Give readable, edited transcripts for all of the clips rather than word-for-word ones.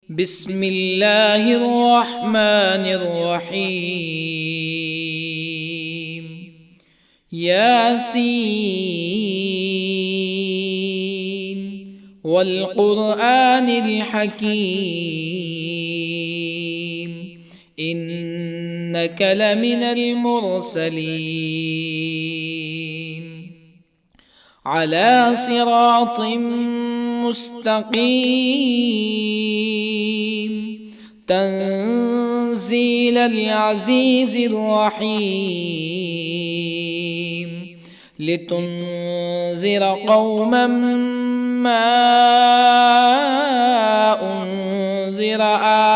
بسم الله الرحمن الرحيم. ياسين والقرآن الحكيم إنك لمن المرسلين على صراط مستقيم تنزيل العزيز الرحيم لتنذر قوما ما أنذر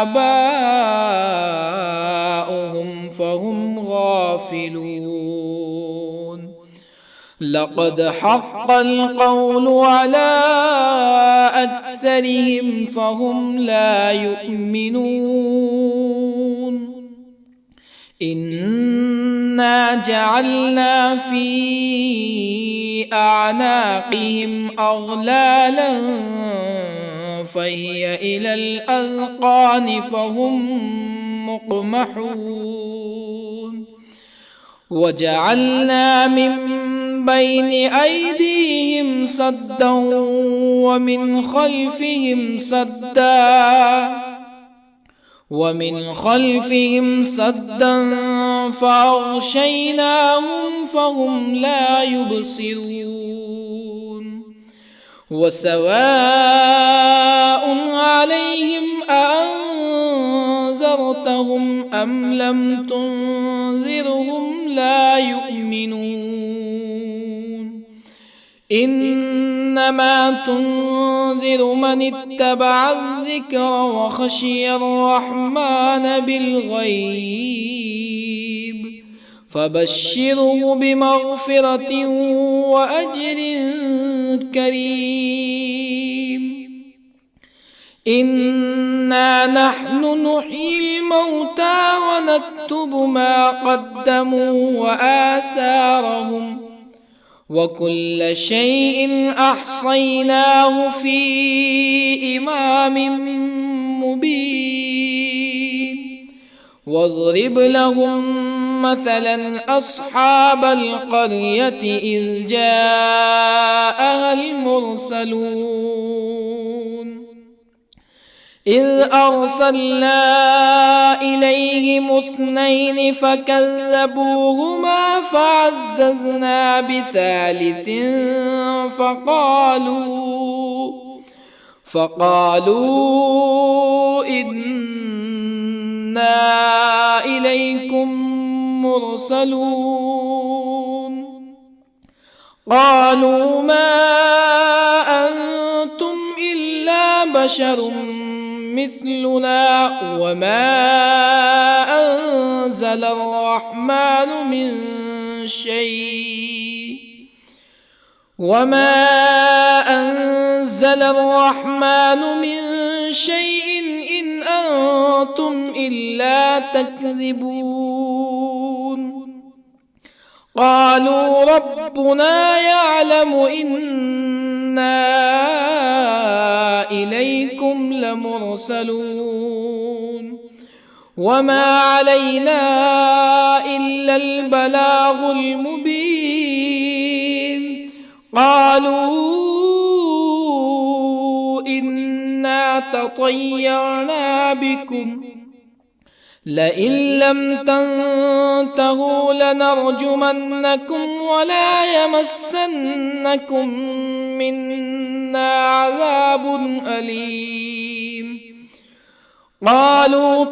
آباؤهم فهم غافلون. لقد حق القول على أكثرهم فهم لا يؤمنون. إنا جعلنا في أعناقهم أغلالا فهي إلى الأذقان فهم مقمحون. وجعلنا من بين أيديهم سدا ومن خلفهم سدا فأغشيناهم فهم لا يبصرون. وسواء عليهم أأنذرتهم أم لم تنذرهم لا يؤمنون. إنما تنذر من اتبع الذكر وخشي الرحمن بالغيب فبشره بمغفرة وأجر كريم. إنا نحن نحيي الموتى ونكتب ما قدموا وآثارهم وكل شيء أحصيناه في إمام مبين. واضرب لهم مثلا أصحاب القرية إذ جاءها المرسلون إذ أرسلنا إليهم اثنين فكذبوهما فعززنا بثالث فقالوا إنا إليكم مرسلون. قالوا ما أنتم إلا بشر مثلنا وما أنزل الرحمن من شيء إن أنتم إلا تكذبون. قالوا ربنا يعلم إنا إليكم لمرسلون وما علينا إلا البلاغ المبين. قالوا إنا تطيرنا بكم لئن لم تنتهوا لنرجمنكم ولا يمسنكم منا عذاب أليم. قالوا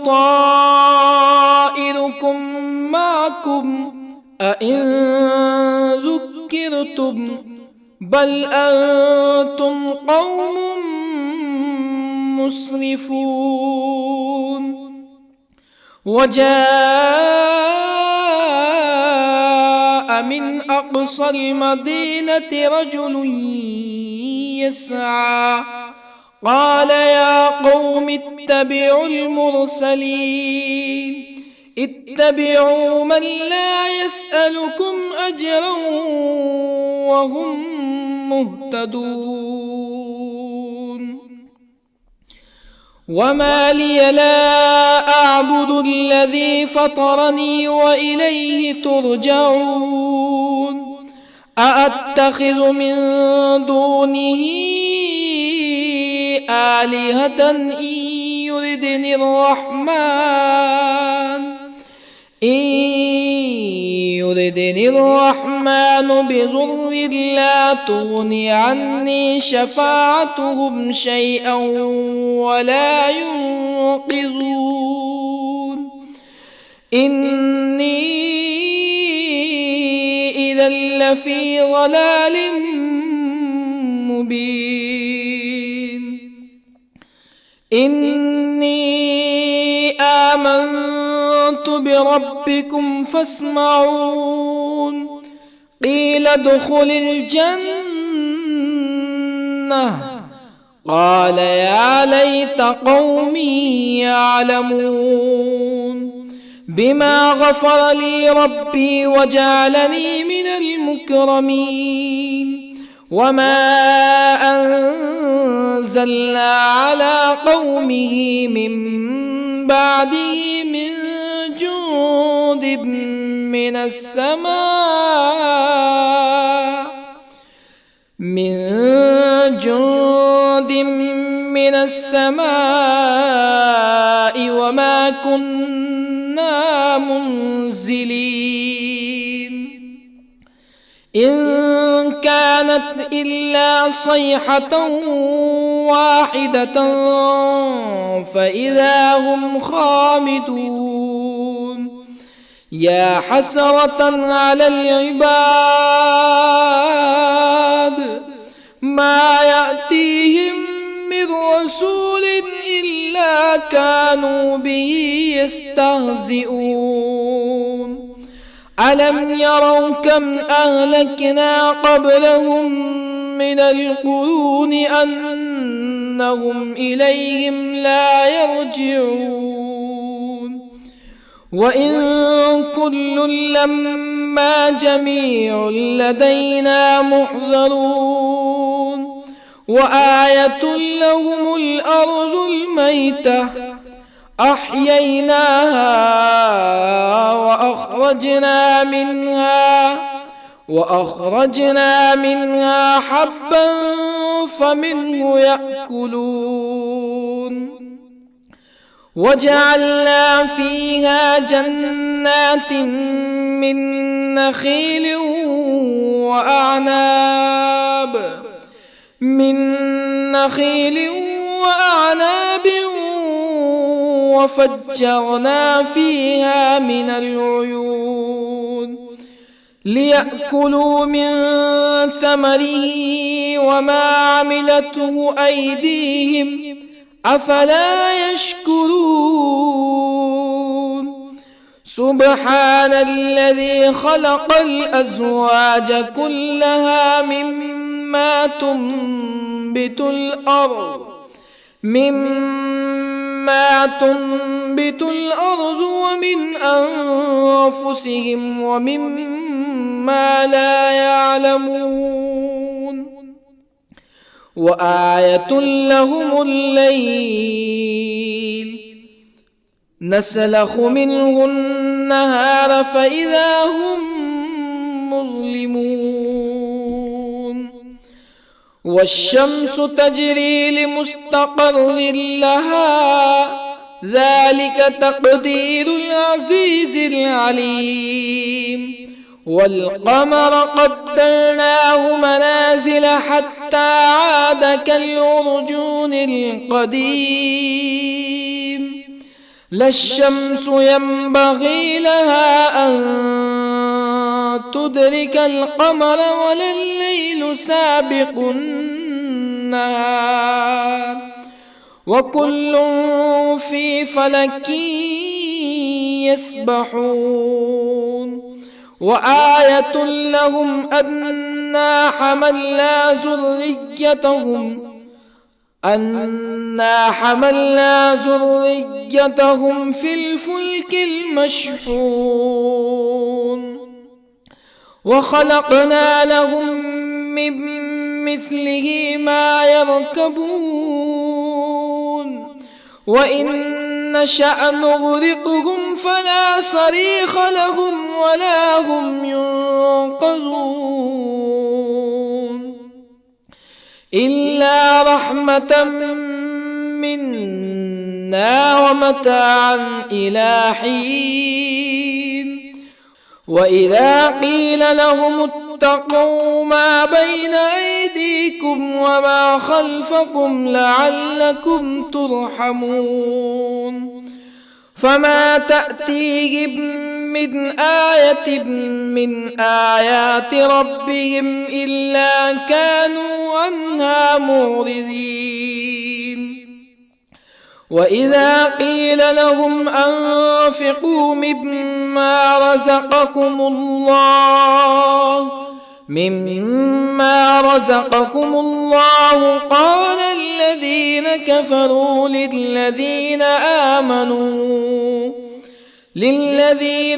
طائركم معكم أئن ذكرتم بل أنتم قوم مسرفون. وجاء من أقصى المدينة رجل يسعى قال يا قوم اتبعوا المرسلين اتبعوا من لا يسألكم أجرا وهم مهتدون. وما لي لا أعبد الذي فطرني وإليه ترجعون أأتخذ من دونه آلهة يردني الرحمن بضر لا تغن عني شفاعتهم شيئا ولا ينقذون إني إذا لفي ضلال مبين إني آمنت بربكم فاسمعون قيل ادخل الجنة قال يا ليت قومي يعلمون بما غفر لي ربي وجعلني من المكرمين وما أنزلنا على قومه من بعده من جند من السماء وما كنا منزلين إن كانت إلا صيحة واحدة فإذا هم خامدون يا حسرة على العباد ما يأتيهم من رسول إلا كانوا به يستهزئون ألم يروا كم أهلكنا قبلهم من القرون أنهم إليهم لا يرجعون وإن كل لما جميع لدينا محضرون وآية لهم الأرض الميتة أحييناها وأخرجنا منها حبا فمنه يأكلون وجعلنا فيها جنات من نخيل وأعناب وفجرنا فيها من العيون ليأكلوا من ثمره وما عملته أيديهم أفلا يشكرون سبحان الذي خلق الأزواج كلها مما تنبت الأرض ومن أنفسهم ومما لا يعلمون وآية لهم الليل نسلخ منه النهار فإذا هم مظلمون والشمس تجري لمستقر لها ذلك تقدير العزيز العليم والقمر قدرناه منازل حتى عاد كالعرجون القديم لا الشمس ينبغي لها أن تدرك القمر ولا الليل سابق النهار وكل في فلك يسبحون وآية لهم أنا حملنا ذريتهم في الفلك المشحون وخلقنا لهم من مثله ما يركبون وإن نشأ نغرقهم فلا صريخ لهم ولا هم ينقذون إلا رحمة منا ومتاعا إلى حين وإذا قيل لهم اتقوا ما بين أيديكم وما خلفكم لعلكم ترحمون فما تأتيهم من آية من آيات ربهم إلا كانوا عنها معرضين وإذا قيل لهم أنفقوا مما رزقكم الله قال الذين كفروا للذين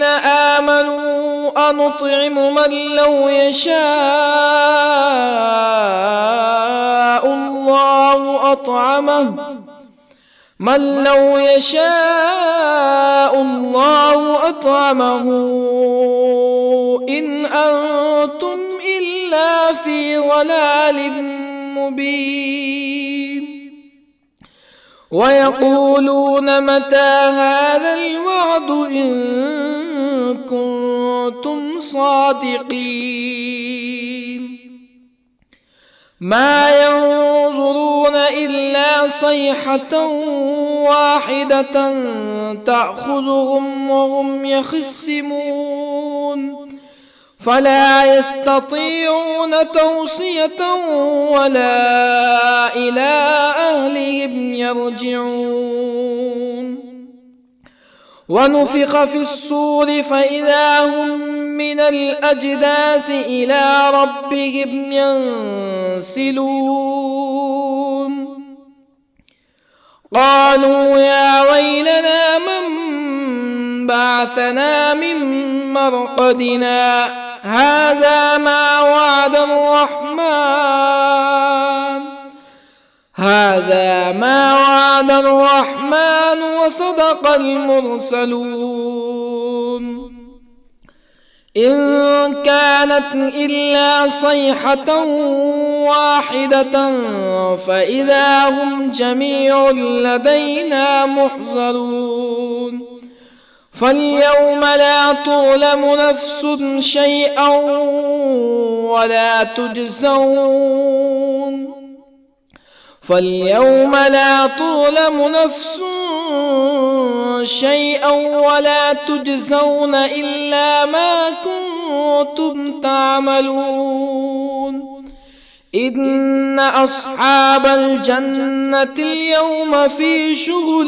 آمنوا أنطعم من لو يشاء الله أطعمه إن أنتم إلا في ضلال مبين ويقولون متى هذا الوعد إن كنتم صادقين ما ينظرون إلا صيحة واحدة تأخذهم وهم يخصمون فلا يستطيعون توصية ولا إلى أهلهم يرجعون ونفخ في الصور فإذا هم من الأجداث إلى ربهم ينسلون قالوا يا ويلنا من بعثنا من مرقدنا هذا ما وعد الرحمن وصدق المرسلون إن كانت إلا صيحة واحدة فإذا هم جميع لدينا محضرون فاليوم لا تظلم نفس شيئا ولا تجزون إلا ما كنتم تعملون إن أصحاب الجنة اليوم في شغل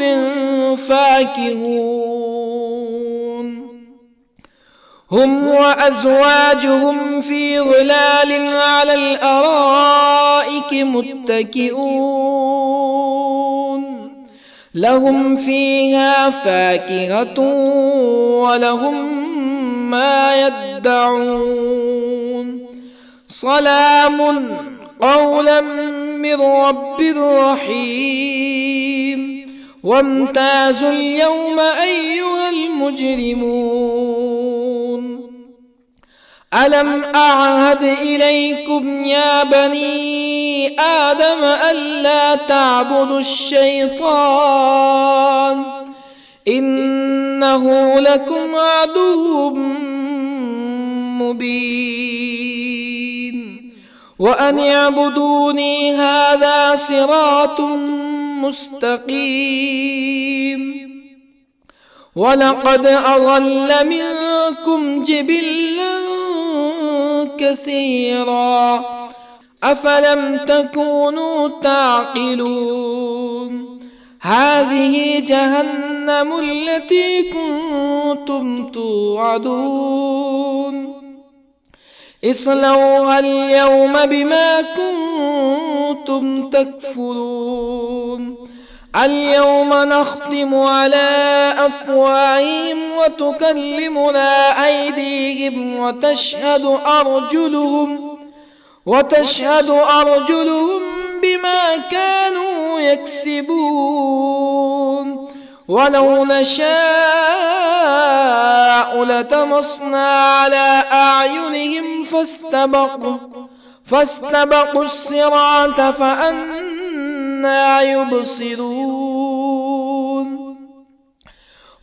فاكهون هم وأزواجهم في ظلال على الأرائك متكئون لهم فيها فاكهة ولهم ما يدعون سلام قولا من رب رحيم وامتازوا اليوم أيها المجرمون ألم أعهد إليكم يا بني آدم ألا تعبدوا الشيطان إنه لكم عدو مبين وأن اعبدوني هذا صراط مستقيم ولقد أضل منكم جبلا كثيرا أفلم تكونوا تعقلون هذه جهنم التي كنتم توعدون اصلوها اليوم بما كنتم تكفرون اليوم نختم على أفواههم وتكلمنا أيديهم وتشهد أرجلهم بما كانوا يكسبون ولو نشاء لطمسنا على أعينهم فاستبقوا الصراط فأنى يبصرون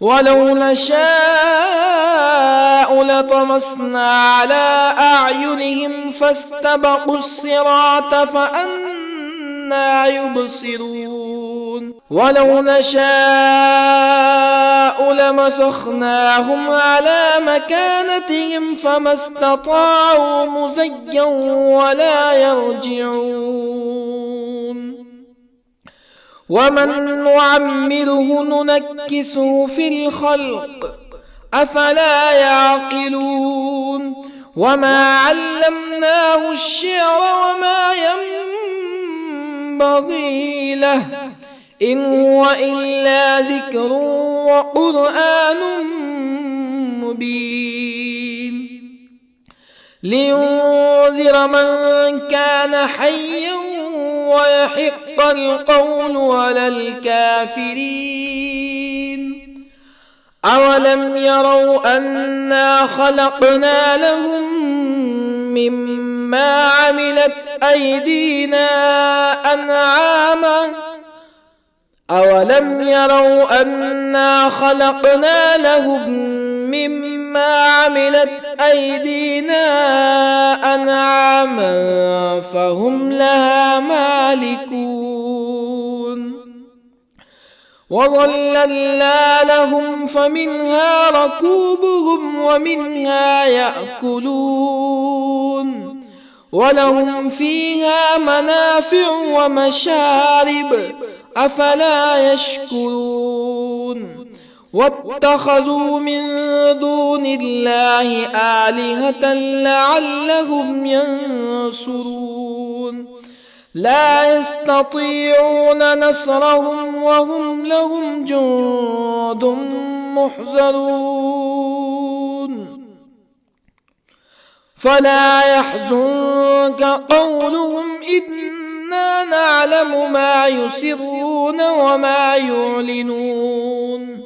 ولو نشاء لطمسنا على أعينهم فاستبقوا الصراط فأنى يبصرون ولو نشاء لمسخناهم على مكانتهم فما استطاعوا مزيا ولا يرجعون ومن نعمره ننكسه في الخلق أفلا يعقلون وما علمناه الشعر وما ينبغي له إن هو إلا ذكر وقرآن مبين لينذر من كان حيا ويحق القول على الكافرين أولم يروا أنا خلقنا لهم مما عملت أيدينا أنعاما أولم يروا أنا خلقنا لهم مما عملت أيدينا أنعاما فهم لها مالكون وظللنا لهم فمنها ركوبهم ومنها يأكلون ولهم فيها منافع ومشارب أفلا يشكرون واتخذوا من دون الله آلهة لعلهم ينصرون لا يستطيعون نصرهم وهم لهم جند محضرون فلا يحزنك قولهم إنا نعلم ما يسرون وما يعلنون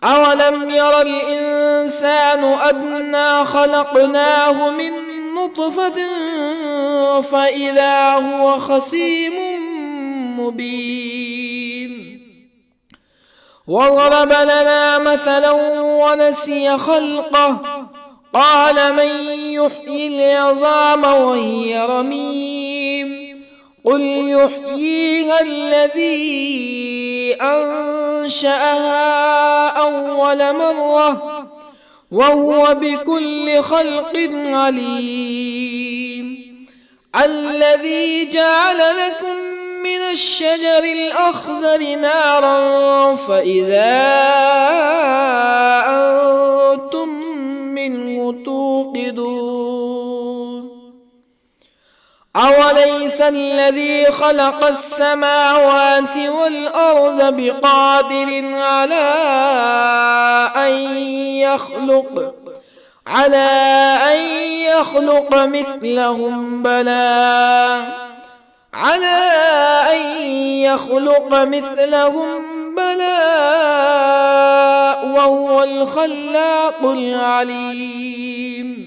أولم ير الإنسان أنا خلقناه من نطفة فإذا هو خصيم مبين وضرب لنا مثلا ونسي خلقه قال من يحيي العظام وهي رميم قل يحييها الذي أنشأها أول مرة وهو بكل خلق عليم الذي جعل لكم من الشجر الأخضر نارا فإذا أنتم منه توقدون أوليس الذي خلق السماوات والأرض بقادر على أن يخلق مثلهم بلى وهو الخلاق العليم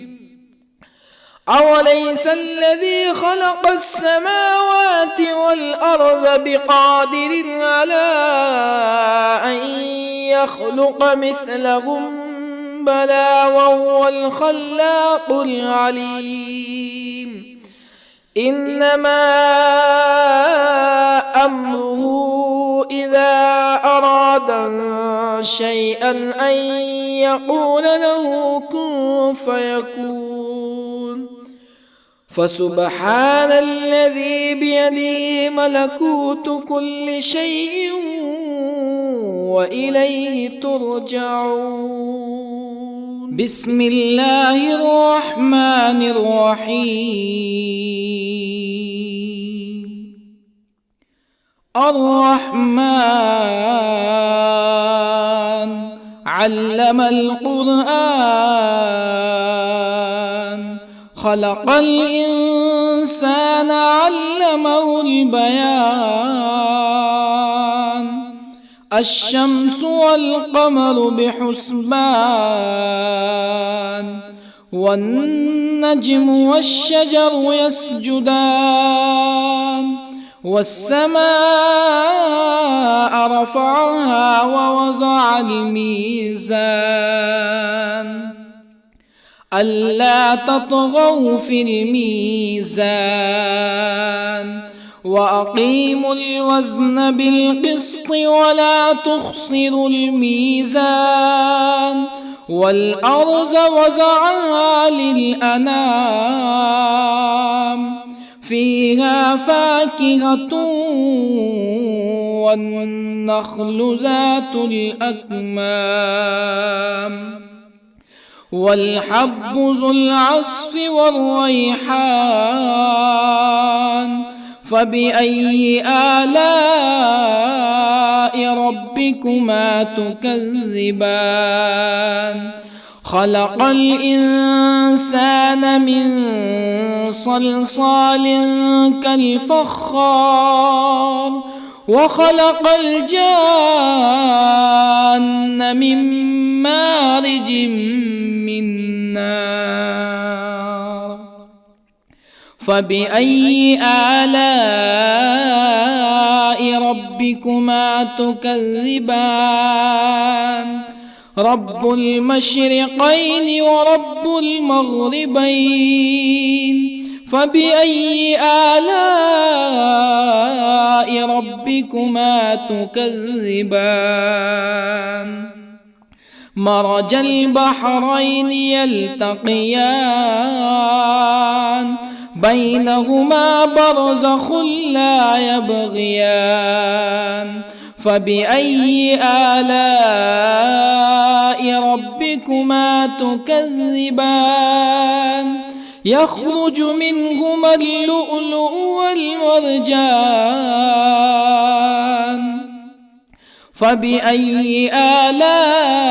أوليس الذي خلق السماوات والأرض بقادر على أن يخلق مثلهم بلى وهو الخلاق العليم إنما أمره إذا أراد شيئا أن يقول له كن فيكون فسبحان الذي بيده ملكوت كل شيء وإليه ترجعون بسم الله الرحمن الرحيم الرحمن علم القرآن خلق الإنسان الإنسان علمه البيان الشمس والقمر بحسبان والنجم والشجر يسجدان والسماء رفعها ووضع الميزان ألا تطغوا في الميزان وأقيموا الوزن بالقسط ولا تخسروا الميزان والأرض وضعها للأنام فيها فاكهة والنخل ذات الأكمام والحب ذو العصف والريحان فبأي آلاء ربكما تكذبان خلق الإنسان من صلصال كالفخار وخلق الجان من مارج من نار فبأي آلاء ربكما تكذبان رب المشرقين ورب المغربين فبأي آلاء ربكما تكذبان مرج البحرين يلتقيان بينهما برزخ لا يبغيان فبأي آلاء ربكما تكذبان يخرج منهما اللؤلؤ والمرجان فبأي آلاء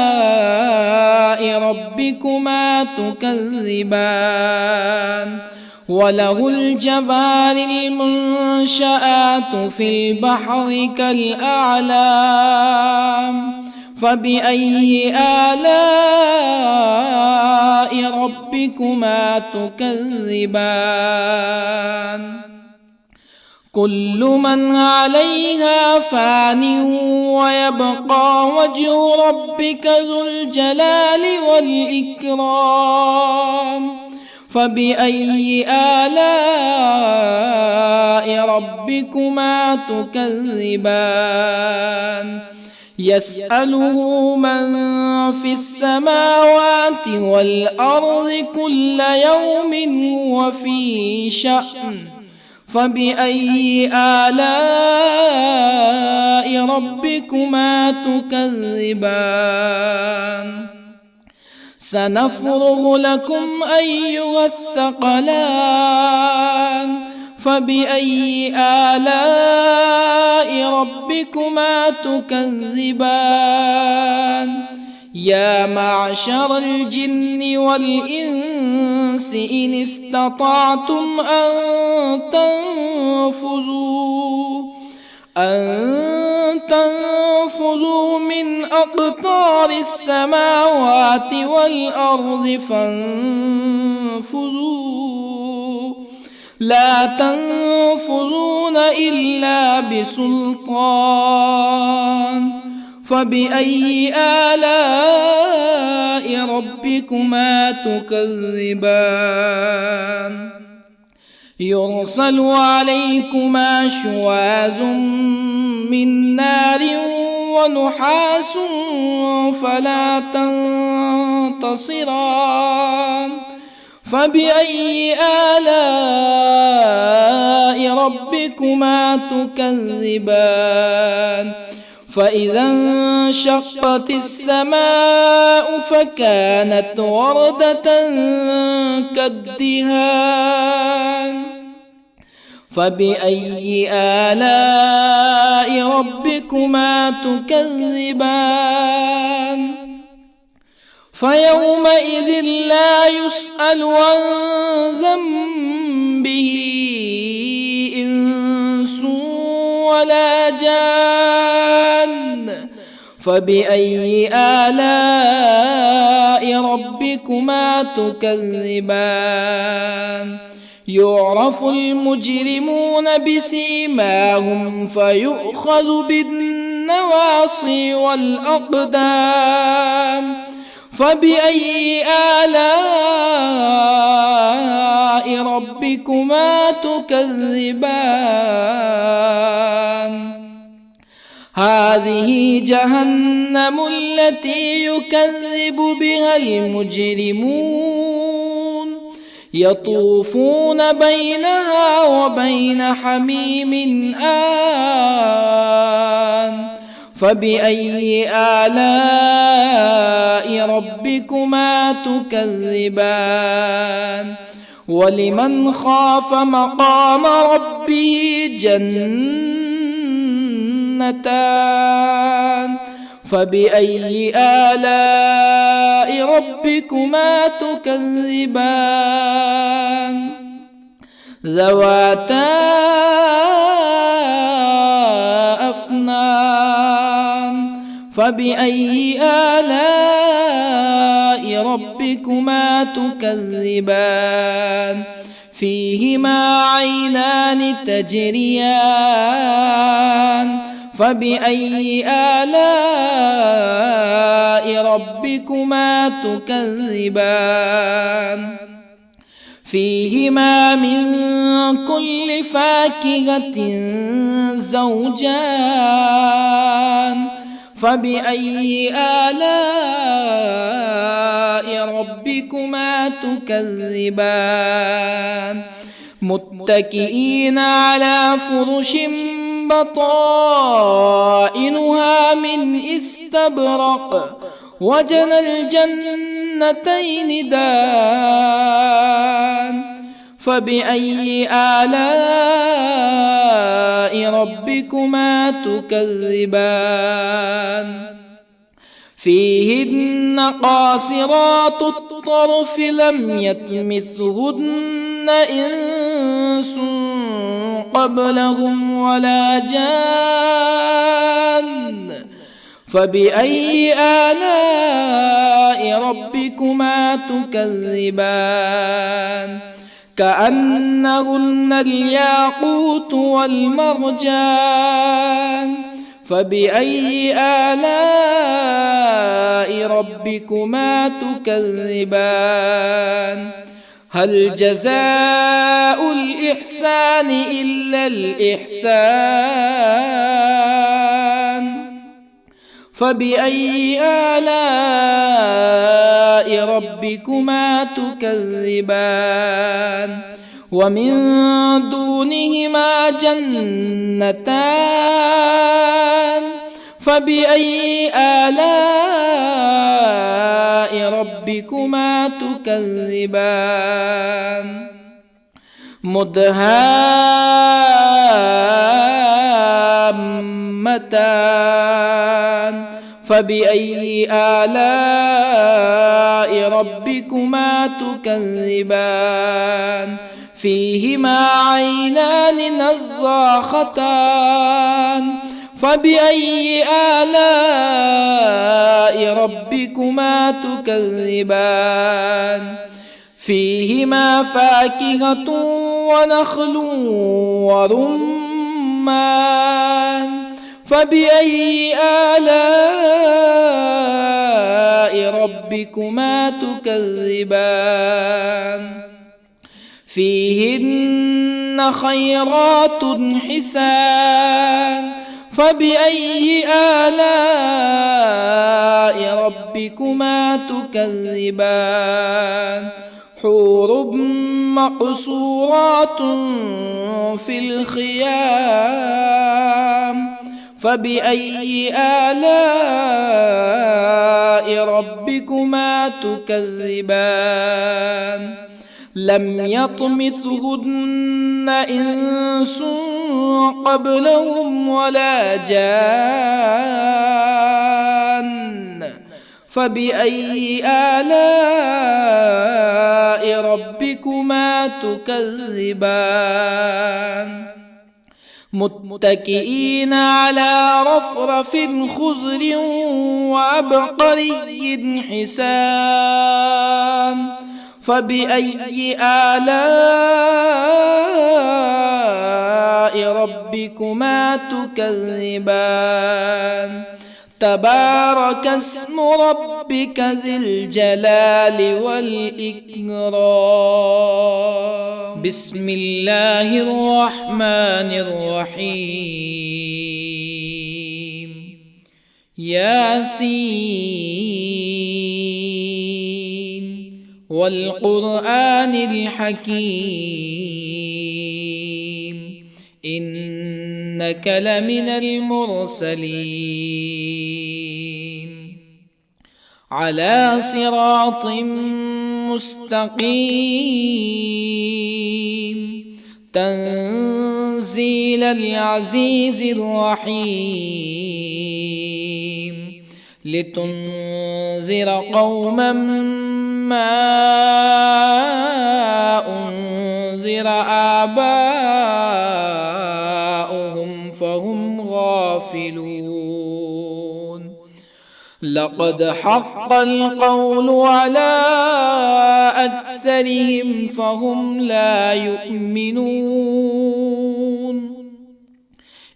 ربكما تكذبان وله الجوار المنشآت في البحر كالأعلام فبأي آلاء ربكما تكذبان كل من عليها فان ويبقى وجه ربك ذو الجلال والإكرام فبأي آلاء ربكما تكذبان يسأله من في السماوات والأرض كل يوم هو في شأن فبأي آلاء ربكما تكذبان سنفرغ لكم أيها الثقلان فبأي آلاء ربكما تكذبان يا معشر الجن والإنس إن استطعتم أن تنفذوا من أقطار السماوات والأرض فانفذوا لا تنفذون إلا بسلطان فبأي آلاء ربكما تكذبان يرسل عليكما شواظ من نار ونحاس فلا تنتصران فبأي آلاء ربكما تكذبان فإذا انشقت السماء فكانت وردة كالدهان فبأي آلاء ربكما تكذبان فيومئذ لا يسأل عن ذنبه ولا جان فبأي آلاء ربكما تكذبان يعرف المجرمون بسيماهم فيؤخذ بالنواصي والأقدام فبأي آلاء ربكما تكذبان هذه جهنم التي يكذب بها المجرمون يطوفون بينها وبين حميم آن فبأي آلاء ربكما تكذبان ولمن خاف مقام ربه جنتان فبأي آلاء ربكما تكذبان ذواتا أفنان فبأي آلاء ربكما تكذبان فيهما عينان تجريان فبأي آلاء ربكما تكذبان فيهما من كل فاكهة زوجان فبأي آلاء ربكما تكذبان متكئين على فرش بطائنها من استبرق وجنى الجنتين دان فبأي آلاء ربكما تكذبان فيهن قاصرات الطرف لم يطمثهن إنس قبلهم ولا جان فبأي آلاء ربكما تكذبان كأنهن الياقوت والمرجان فبأي آلاء ربكما تكذبان هل جزاء الإحسان إلا الإحسان فبأي آلاء ربكما تكذبان ومن دونهما جنتان فبأي آلاء ربكما تكذبان مدهامتان فبأي آلاء ربكما تكذبان فيهما عينان نضاختان فبأي آلاء ربكما تكذبان فيهما فاكهة ونخل ورمان فبأي آلاء ربكما تكذبان فيهن خيرات حسان فبأي آلاء ربكما تكذبان حور مقصورات في الخيام فبأي آلاء ربكما تكذبان لم يطمثهن إنس قبلهم ولا جان فبأي آلاء ربكما تكذبان متكئين على رفرف خضر وعبقري حسان فبأي آلاء ربكما تكذبان تبارك اسم ربك ذي الجلال والإكرام بسم الله الرحمن الرحيم ياسين والقرآن الحكيم إنك لمن المرسلين على صراط مستقيم تنزيل العزيز الرحيم لتنذر قوما ما أنذر آباؤهم فهم غافلون لقد حق القول على أكثرهم فهم لا يؤمنون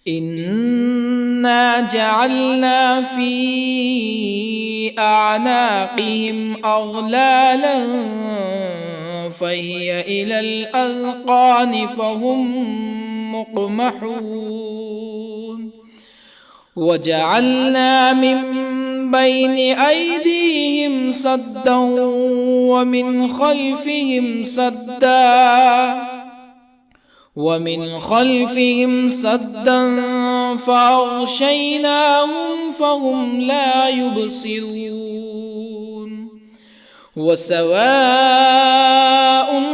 إنا جعلنا في أعناقهم أغلالا فهي إلى الأذقان فهم مقمحون وجعلنا من بين أيديهم سدا ومن خلفهم سدا فأغشيناهم فهم لا يبصرون وسواء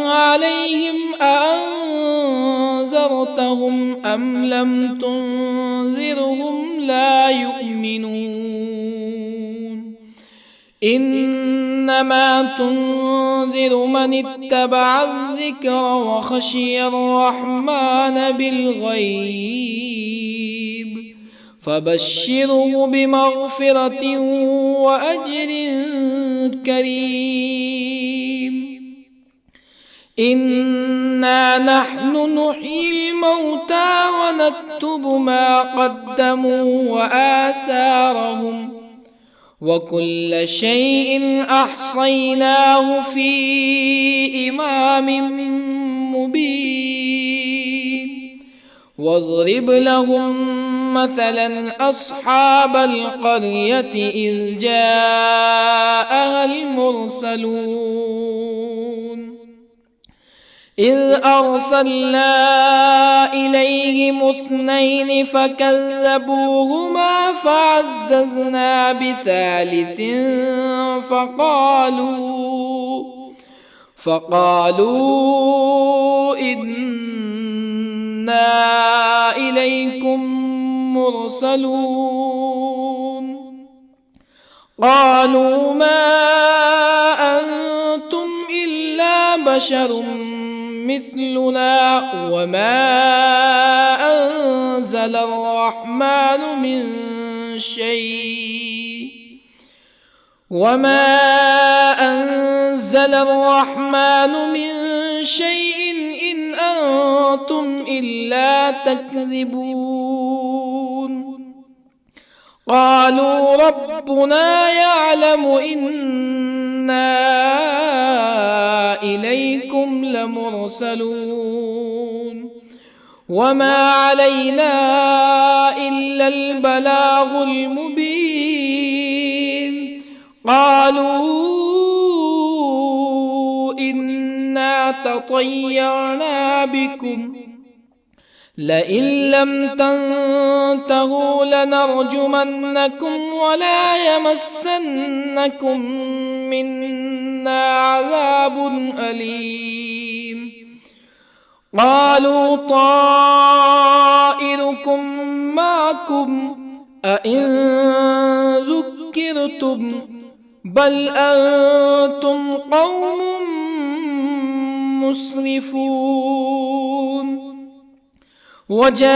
عليهم أأنذرتهم أم لم تنذرهم لا يؤمنون إنما تنذر من اتبع الذكر وخشي الرحمن بالغيب فبشره بمغفرة وأجر كريم إنا نحن نحيي الموتى ونكتب ما قدموا وآثارهم وكل شيء أحصيناه في إمام مبين واضرب لهم مثلا أصحاب القرية إذ جاءها المرسلون إذ أرسلنا إليهم اثنين فكذبوهما فعززنا بثالث فقالوا إنا إليكم مرسلون قالوا ما أنتم إلا بشر مثلنا وما أنزل الرحمن من شيء إن أنتم إلا تكذبون قالوا ربنا يعلم إنا إليكم لمرسلون وما علينا إلا البلاغ المبين قالوا إنا تطيرنا بكم لئن لم تنتهوا لنرجمنكم ولا يمسنكم منا عذاب أليم قالوا طائركم معكم أئن ذكرتم بل أنتم قوم مسرفون وجاء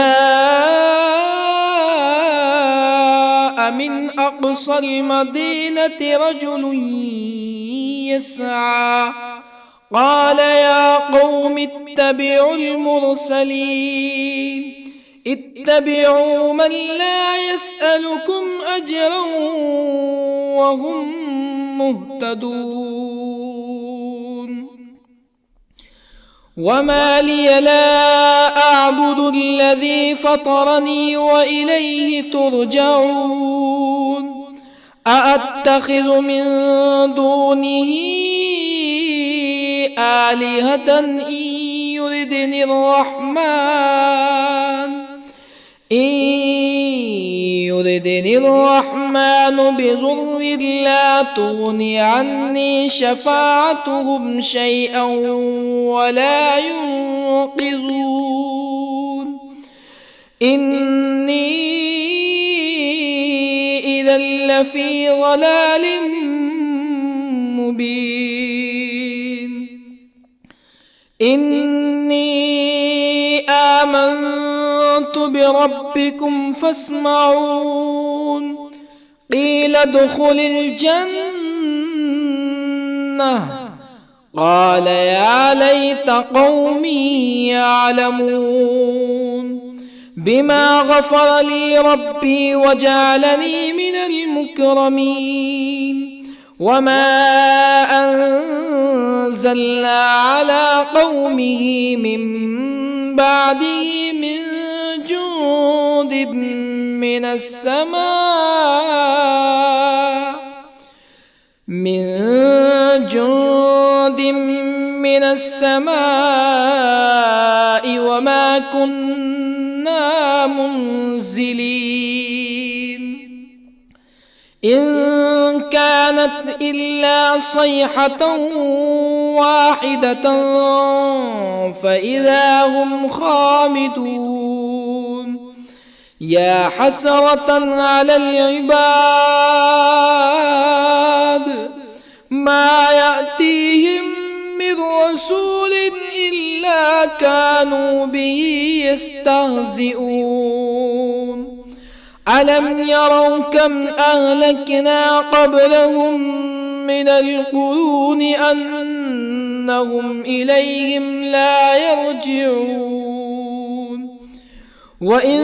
من أقصى المدينة رجل يسعى قال يا قوم اتبعوا المرسلين اتبعوا من لا يسألكم أجرا وهم مهتدون وما لي لا أعبد الذي فطرني وإليه ترجعون أأتخذ من دونه آلهة إن يردني الرحمن بضر لا تغني عني شفاعتهم شيئا ولا ينقذون إني إذا لفي ضلال مبين إني آمنت بربكم فاسمعون قيل ادخل الجنة قال يا ليت قومي يعلمون بما غفر لي ربي وجعلني من المكرمين وما أنزلنا على قومه من بعده من جند من السماء وما كنا منزلين إن كانت إلا صيحة واحدة فإذا هم خامدون يا حسرة على العباد ما يأتيهم من رسول إلا كانوا به يستهزئون ألم يروا كم أهلكنا قبلهم من القرون أنهم إليهم لا يرجعون وإن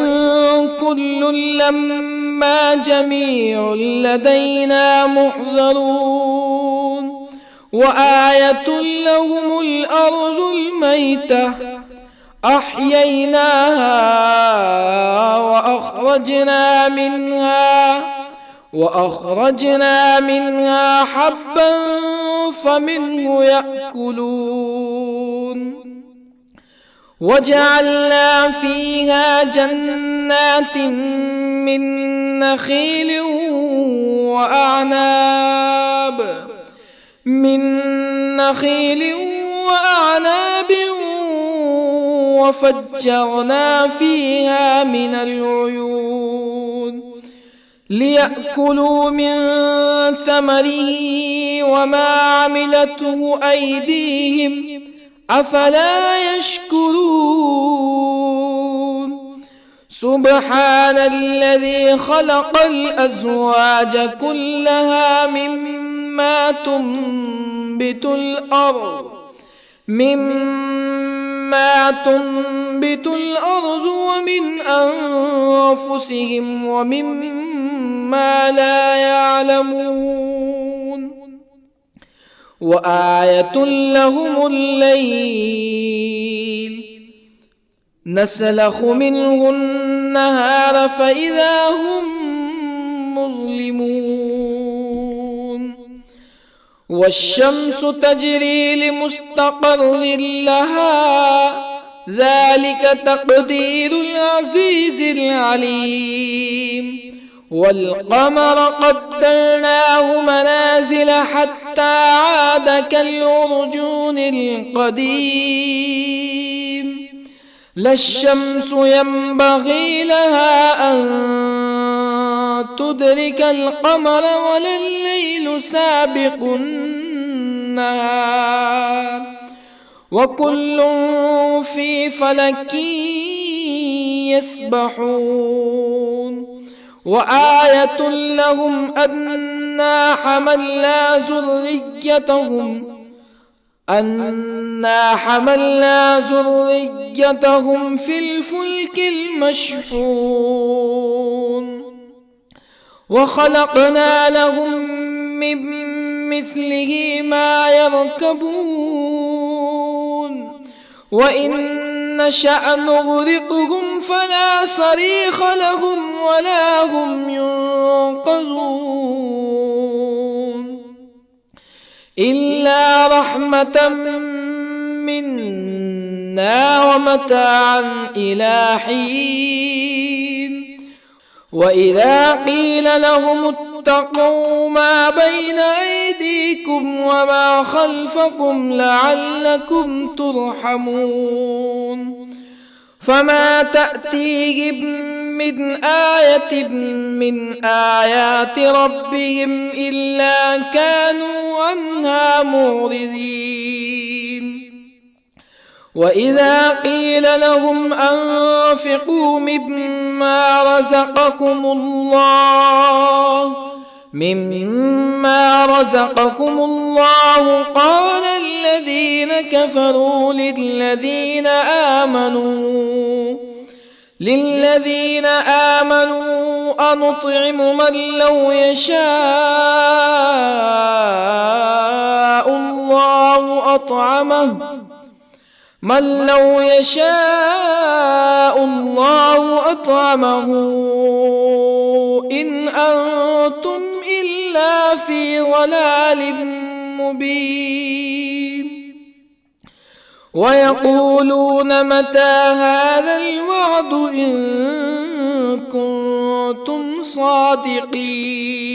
كل لما جميع لدينا محضرون وآية لهم الأرض الميتة أحييناها وأخرجنا منها حبا فمنه يأكلون وجعلنا فيها جنات من نخيل وأعناب وفجرنا فيها من العيون ليأكلوا من ثمره وما عملته أيديهم أفلا يشكرون سبحان الذي خلق الأزواج كلها مما تنبت الأرض ومن أنفسهم ومما لا يعلمون وآية لهم الليل نسلخ منه النهار فإذا هم مظلمون والشمس تجري لمستقر لها ذلك تقدير العزيز العليم والقمر قدرناه منازل حتى عاد كالعرجون القديم لا الشمس ينبغي لها أن تدرك القمر ولا الليل سابق النهار وكل في فلك يسبحون وآية لهم أنا حملنا ذريتهم في الفلك المشحون وخلقنا لهم من مثله ما يركبون وإن نشأ نغرقهم فلا صريخ لهم ولا هم ينقذون إلا رحمة منا ومتاعا إلى حين وإذا قيل لهم اتقوا ما بين أيديكم وما خلفكم لعلكم ترحمون فما تأتيهم من آية من آيات ربهم إلا كانوا عنها معرضين وإذا قيل لهم أنفقوا مما رزقكم الله قال الذين كفروا للذين آمنوا أنطعم من لو يشاء الله أطعمه إن أنتم إلا في ضلال مبين ويقولون متى هذا الوعد إن كنتم صادقين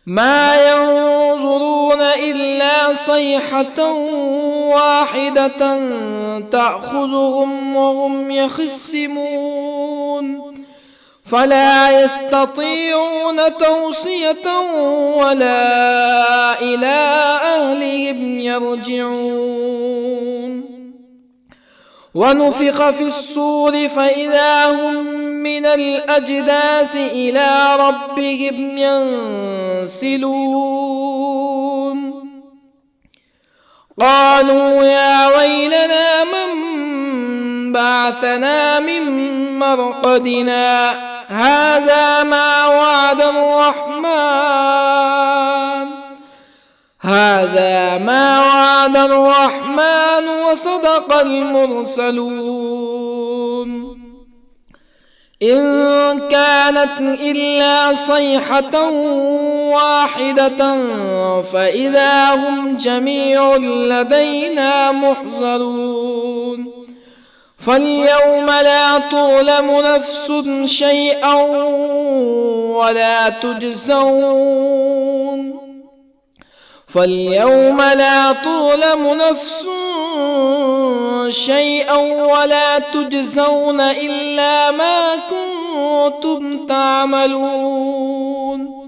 ما ينظرون إلا صيحة واحدة تأخذهم وهم يخصمون فلا يستطيعون توصية ولا إلى أهلهم يرجعون ونفخ في الصور فإذا هم من الأجداث إلى ربهم ينسلون قالوا يا ويلنا من بعثنا من مرقدنا هذا ما وعد الرحمن وصدق المرسلون إن كانت إلا صيحة واحدة فإذا هم جميع لدينا محضرون فاليوم لا تظلم نفس شيئا ولا تجزون إلا ما كنتم تعملون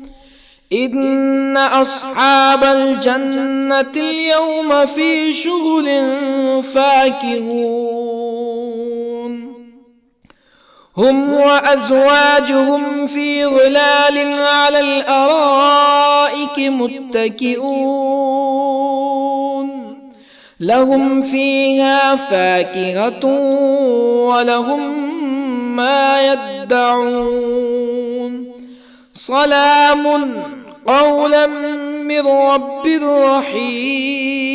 إن أصحاب الجنة اليوم في شغل فاكهون هم وأزواجهم في ظلال على الأرائك متكئون لهم فيها فاكهة ولهم ما يدعون سلام قولا من رب رحيم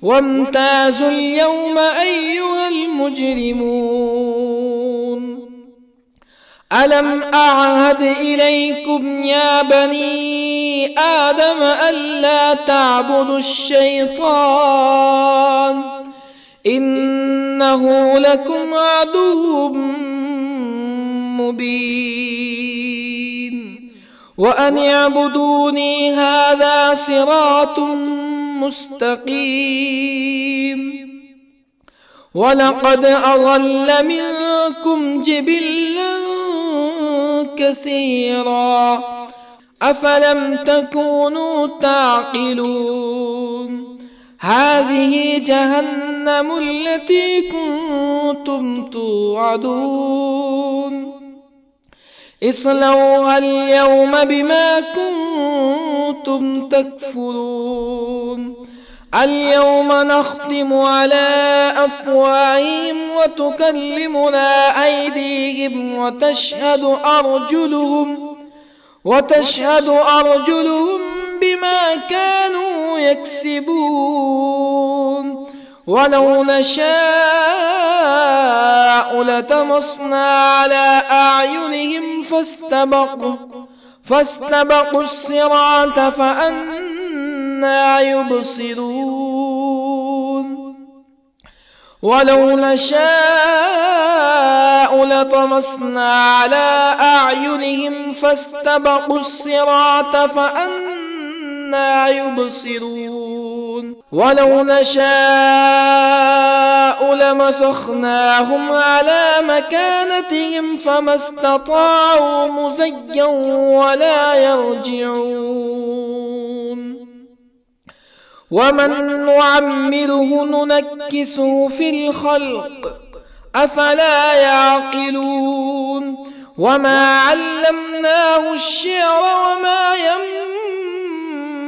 وامتازوا اليوم أيها المجرمون ألم أعهد إليكم يا بني آدم ألا تعبدوا الشيطان إنه لكم عدو مبين وأن اعبدوني هذا صراط مستقيم ولقد أضل منكم جبلا كثيرا أفلم تكونوا تعقلون هذه جهنم التي كنتم كنتم توعدون اصلوها اليوم بما كنتم تكفرون اليوم نختم على أفواههم وتكلمنا أيديهم وتشهد أرجلهم بما كانوا يكسبون ولو نشاء لطمسنا على أعينهم فاستبقوا الصراط فأنى يبصرون ولو نشاء لطمسنا على أعينهم فاستبقوا الصراط فأنى يبصرون ولو نشاء لمسخناهم على مكانتهم فما استطاعوا مزيا ولا يرجعون ومن نعمره ننكسه في الخلق أفلا يعقلون وما علمناه الشعر وما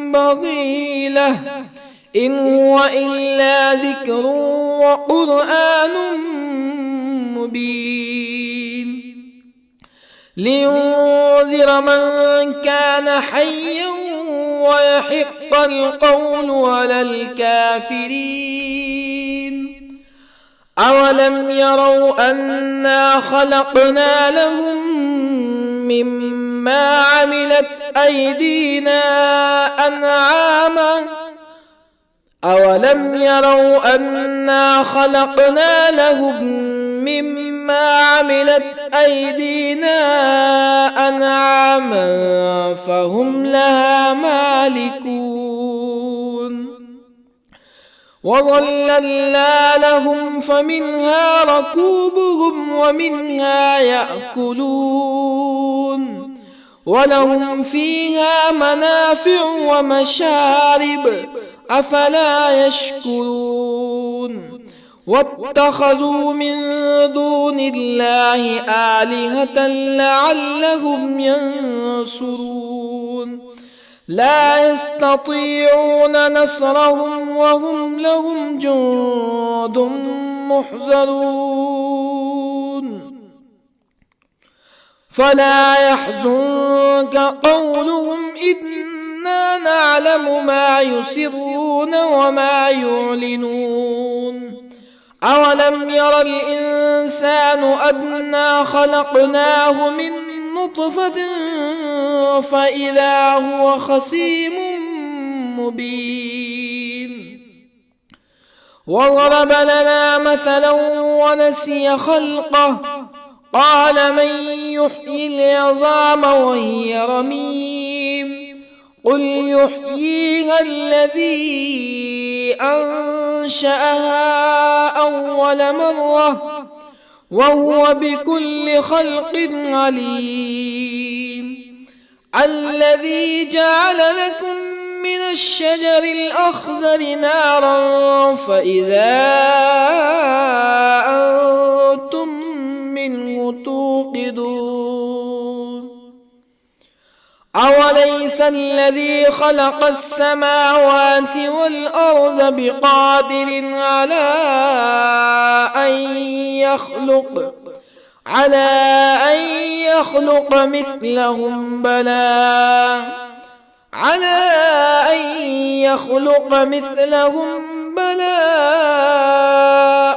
ينبغي له إن هو إلا ذكر وقرآن مبين لينذر من كان حيا ويحق القول على الكافرين أولم يروا أنا خلقنا لهم مما عملت أيدينا أنعاما أولم يروا أنا خلقنا لهم مما عملت أيدينا أنعاما فهم لها مالكون وظللنا لهم فمنها ركوبهم ومنها يأكلون ولهم فيها منافع ومشارب أفلا يشكرون واتخذوا من دون الله آلهة لعلهم ينصرون لا يستطيعون نصرهم وهم لهم جند محضرون فلا يحزنك قولهم إنا نعلم ما يسرون وما يعلنون أولم ير الإنسان أنا خلقناه من نطفة فإذا هو خصيم مبين وضرب لنا مثلا ونسي خلقه قال من يحيي العظام وهي رميم قل يحييها الذي أنشأها أول مرة وهو بكل خلق عليم الذي جعل لكم من الشجر الأخضر نارا فإذا أنتم منه توقدون أوليس الذي خلق السماوات والأرض بقادر على أن يخلق مثلهم بلى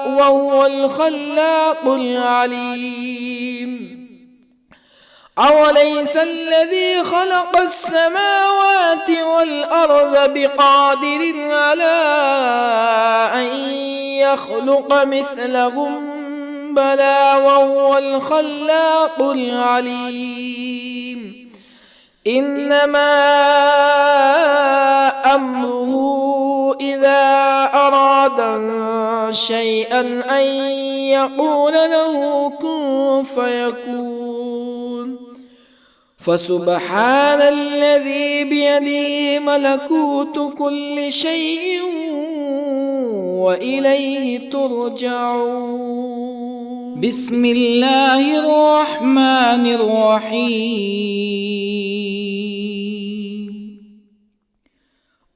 وهو الخلاق العليم أوليس الذي خلق السماوات والأرض بقادر على أن يخلق مثلهم بلى وهو الخلاق العليم إنما أمره إذا أراد شيئا أن يقول له كن فيكون فسبحان الذي بيده ملكوت كل شيء وإليه ترجعون. بسم الله الرحمن الرحيم.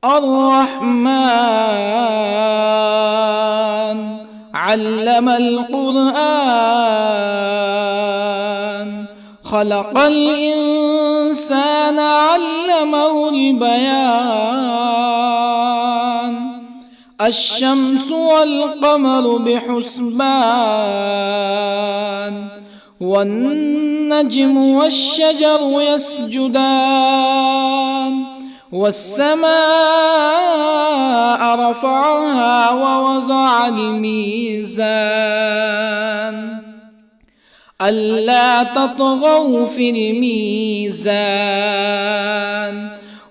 الرحمن علم القرآن، خلق الإنسان علمه البيان. الشمس والقمر بحسبان، والنجم والشجر يسجدان. والسماء رفعها ووضع الميزان، ألا تطغوا في الميزان.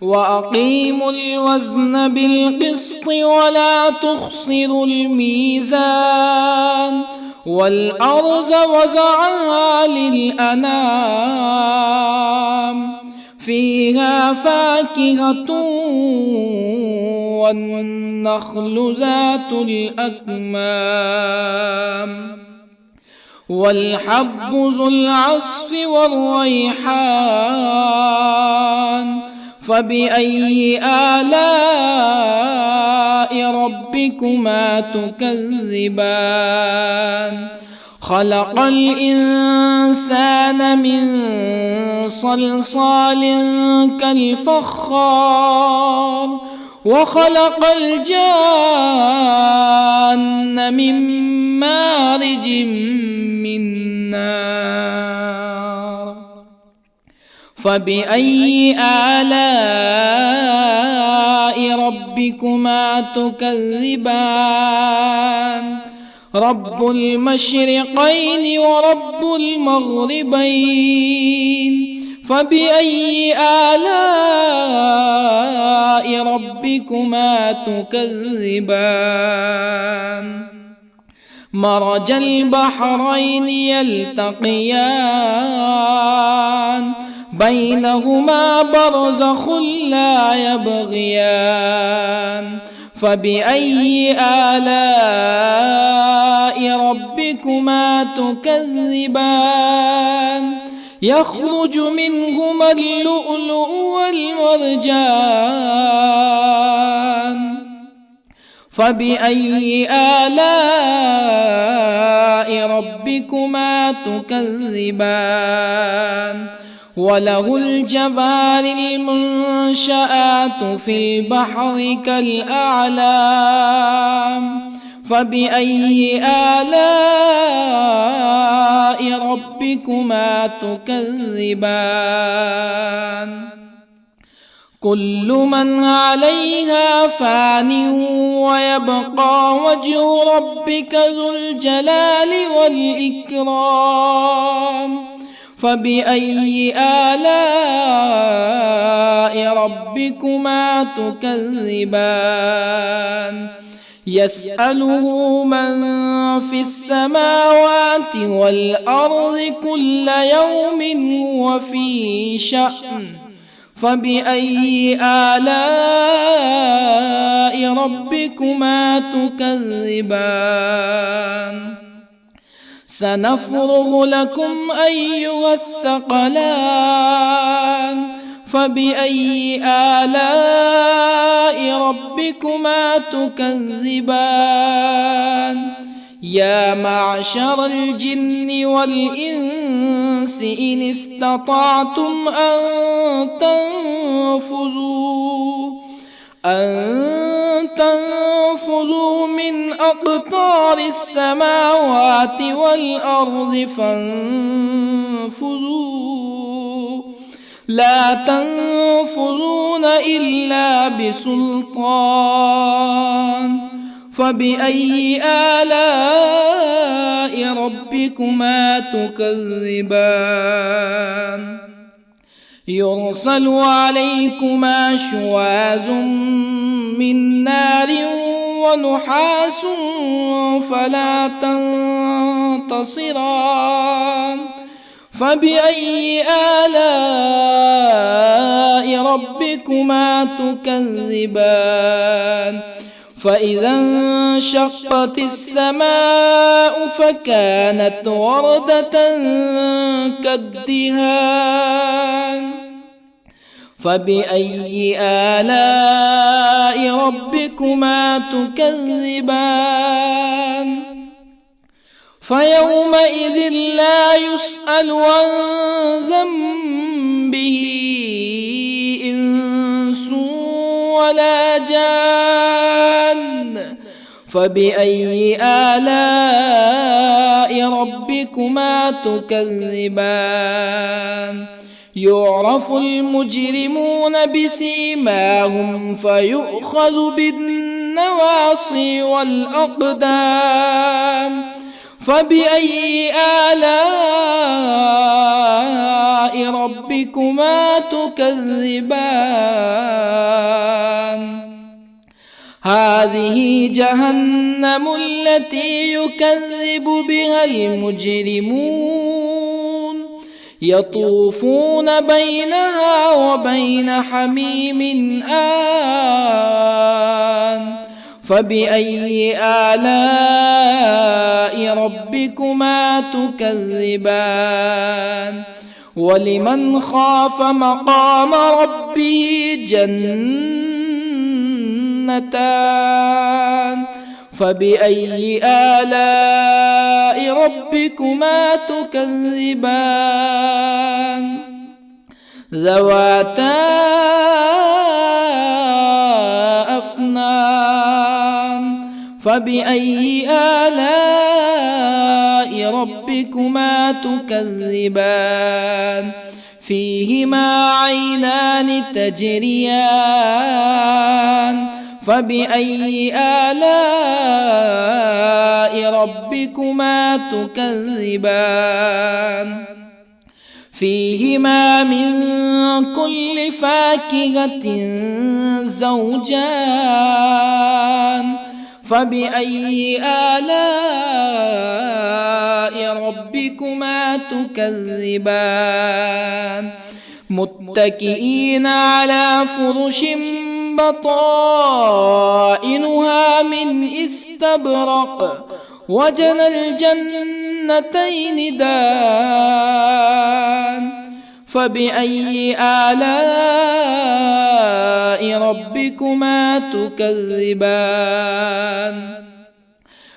وأقيموا الوزن بالقسط ولا تخسروا الميزان. والأرض وضعها للأنام، فيها فاكهة والنخل ذات الأكمام، والحب ذو العصف والريحان. فبأي آلاء ربكما تكذبان؟ خلق الإنسان من صلصال كالفخار، وخلق الجان من مارج من نار. فبأي آلاء ربكما تكذبان؟ رب المشرقين ورب المغربين. فبأي آلاء ربكما تكذبان؟ مرج البحرين يلتقيان، بينهما برزخ لا يبغيان. فبأي آلاء ربكما تكذبان؟ يخرج منهما اللؤلؤ والمرجان. فبأي آلاء ربكما تكذبان؟ وله الجوار المنشآت في البحر كالأعلام. فبأي آلاء ربكما تكذبان؟ كل من عليها فان، ويبقى وجه ربك ذو الجلال والإكرام. فبأي آلاء ربكما تكذبان؟ يسأله من في السماوات والأرض كل يوم هو في شأن. فبأي آلاء ربكما تكذبان؟ سنفرغ لكم أيها الثقلان. فبأي آلاء ربكما تكذبان؟ يا معشر الجن والإنس إن استطعتم أن تنفذوا من أقطار السماوات والأرض فانفذوا، لا تنفذون إلا بسلطان. فبأي آلاء ربكما تكذبان؟ يرسل عليكما شواظ من نار ونحاس فلا تنتصران. فبأي آلاء ربكما تكذبان؟ فإذا انشقت السماء فكانت وردة كالدهان فبأي آلاء ربكما تكذبان فيومئذ لا يسأل عن ذنبه إنس ولا جان فبأي آلاء ربكما تكذبان يعرف المجرمون بسيماهم فيؤخذ بالنواصي والأقدام فبأي آلاء ربكما تكذبان هذه جهنم التي يكذب بها المجرمون يطوفون بينها وبين حميم آن فبأي آلاء ربكما تكذبان ولمن خاف مقام ربه جنتان فبأي آلاء ربكما تكذبان ذواتا أفنان فبأي آلاء ربكما تكذبان فيهما عينان تجريان فبأي آلاء ربكما تكذبان فيهما من كل فاكهة زوجان فبأي آلاء ربكما تكذبان متكئين على فرش بطائنها من استبرق وجنى الجنتين دان فبأي آلاء ربكما تكذبان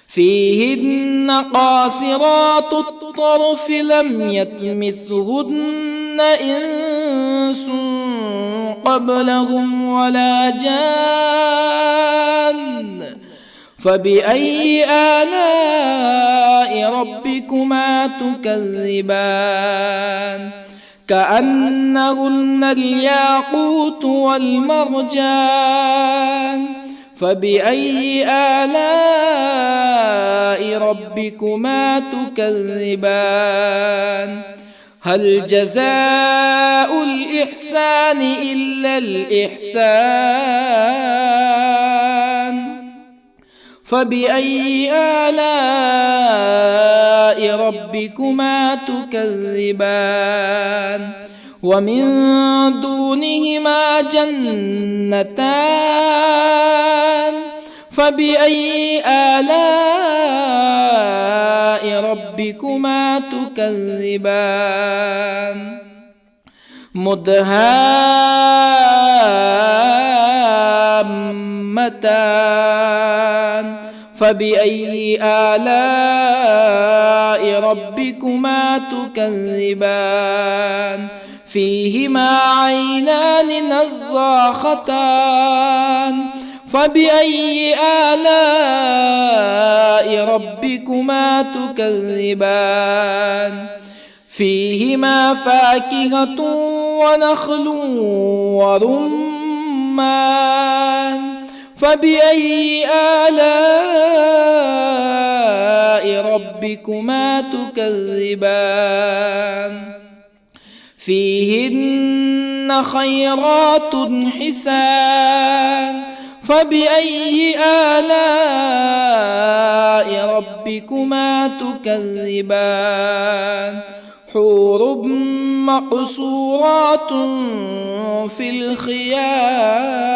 فيهن قاصرات الطرف لم يطمثهن إنس قبلهم ولا جان فبأي آلاء ربكما تكذبان كأنهن الياقوت والمرجان فبأي آلاء ربكما تكذبان هل جزاء الإحسان إلا الإحسان فبأي آلاء ربكما تكذبان ومن دونهما جنتان فبأي آلاء ربكما تكذبان مدهامتان فبأي آلاء ربكما تكذبان فيهما عينان نضاختان فبأي آلاء ربكما تكذبان فيهما فاكهة ونخل ورمان فبأي آلاء ربكما تكذبان فيهن خيرات حسان فبأي آلاء ربكما تكذبان حور مقصورات في الخيام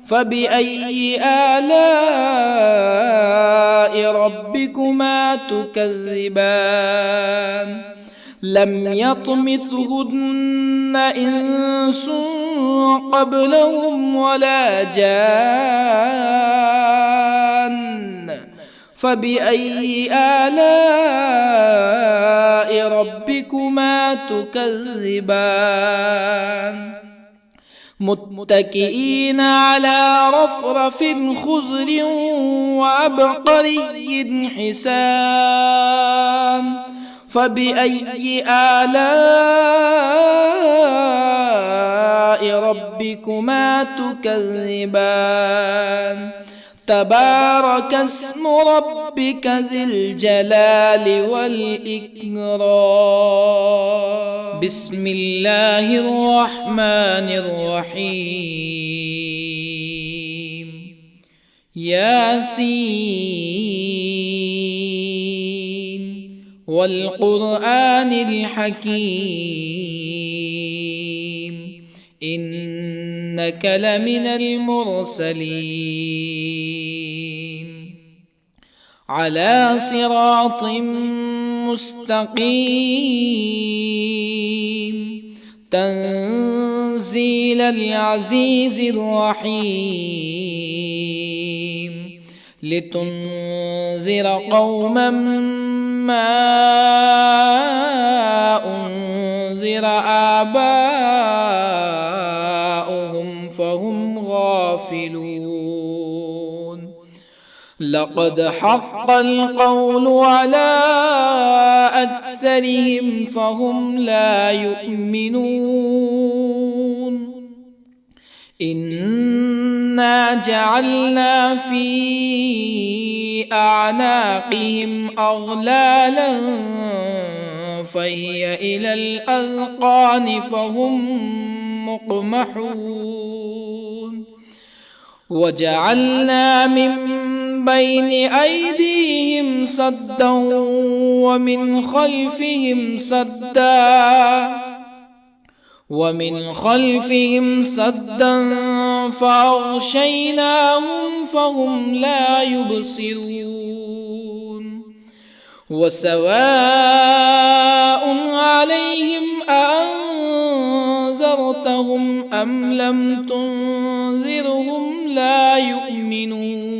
فبأي آلاء ربكما تكذبان لم يطمثهن إنس قبلهم ولا جان فبأي آلاء ربكما تكذبان متكئين على رفرف خضر وعبقري حسان فبأي آلاء ربكما تكذبان تبارك اسم ربك ذي الجلال والإكرام بسم الله الرحمن الرحيم ياسين والقرآن الحكيم إنك لمن المرسلين على صراط مستقيم تنزيل العزيز الرحيم لتنذر قوما ما أنذر آباؤهم فهم غافلون لقد حق القول على أكثرهم فهم لا يؤمنون إنا جعلنا في أعناقهم أغلالا فهي إلى الأذقان فهم مقمحون وجعلنا من بين أيديهم سدا ومن خلفهم سدا فأغشيناهم فهم لا يبصرون وسواء عليهم أأنذرتهم أم لم تنذرهم لا يؤمنون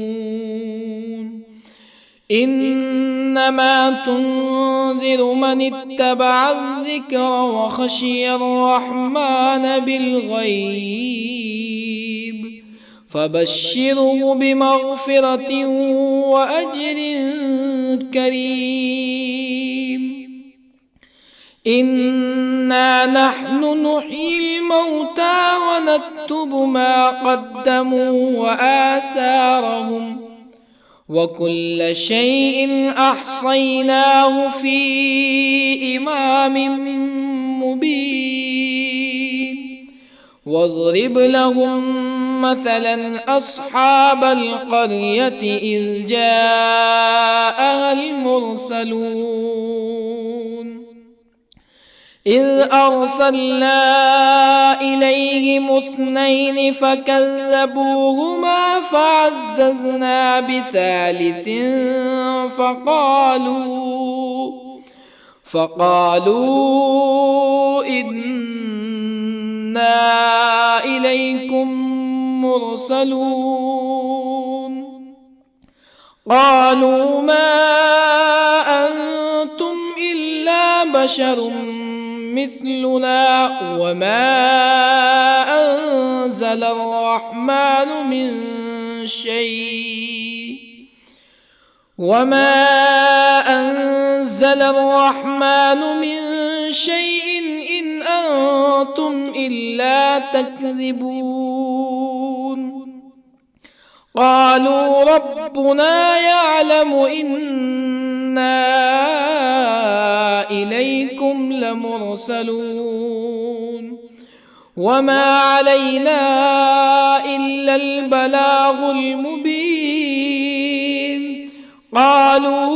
إنما تنذر من اتبع الذكر وخشي الرحمن بالغيب فبشره بمغفرة وأجر كريم إنا نحن نحيي الموتى ونكتب ما قدموا وآثارهم وكل شيء أحصيناه في إمام مبين واضرب لهم مثلا أصحاب القرية إذ جاءها المرسلون إذ أرسلنا إليهم اثنين فكذبوهما فعززنا بثالث فقالوا إنا إليكم مرسلون قالوا ما أنتم إلا بشر مثلنا وما أنزل الرحمن من شيء إن أنتم إلا تكذبون قالوا ربنا يعلم إنا إليكم لمرسلون وما علينا إلا البلاغ المبين قالوا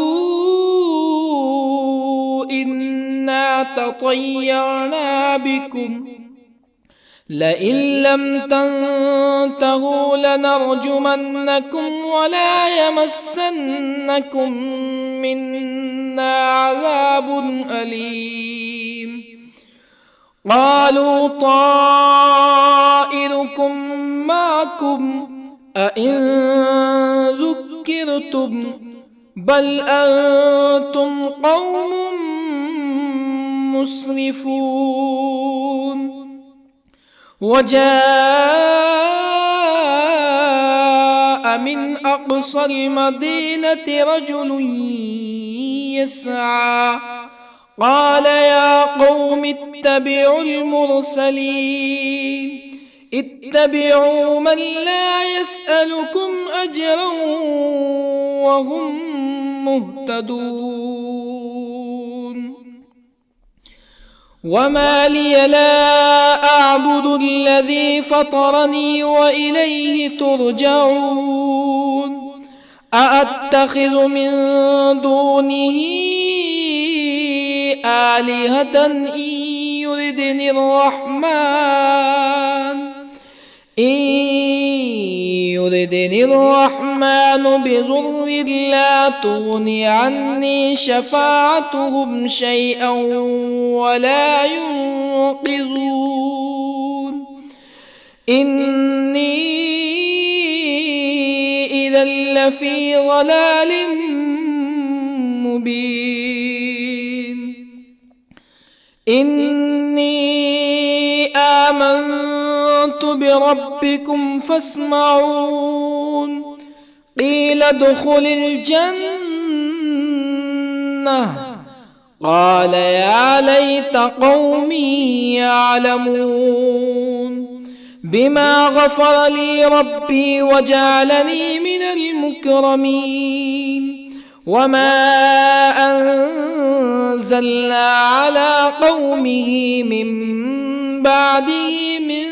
إنا تطيرنا بكم لئن لم تنتهوا لنرجمنكم ولا يمسنكم منا عذاب أليم قالوا طائركم معكم أئن ذكرتم بل أنتم قوم مسرفون وجاء من أقصى المدينة رجل يسعى قال يا قوم اتبعوا المرسلين اتبعوا من لا يسألكم أجرا وهم مهتدون وما لي لا أعبد الذي فطرني وإليه ترجعون أأتخذ من دونه آلهة إن يردني الرحمن بضر لا تغني عني شفاعتهم شيئا ولا ينقذون إني إذا لفي ضلال مبين إني آمنت بربكم فاسمعون قيل ادخل الجنة قال يا ليت قومي يعلمون بما غفر لي ربي وجعلني من المكرمين وما أنزلنا على قومه من بعده من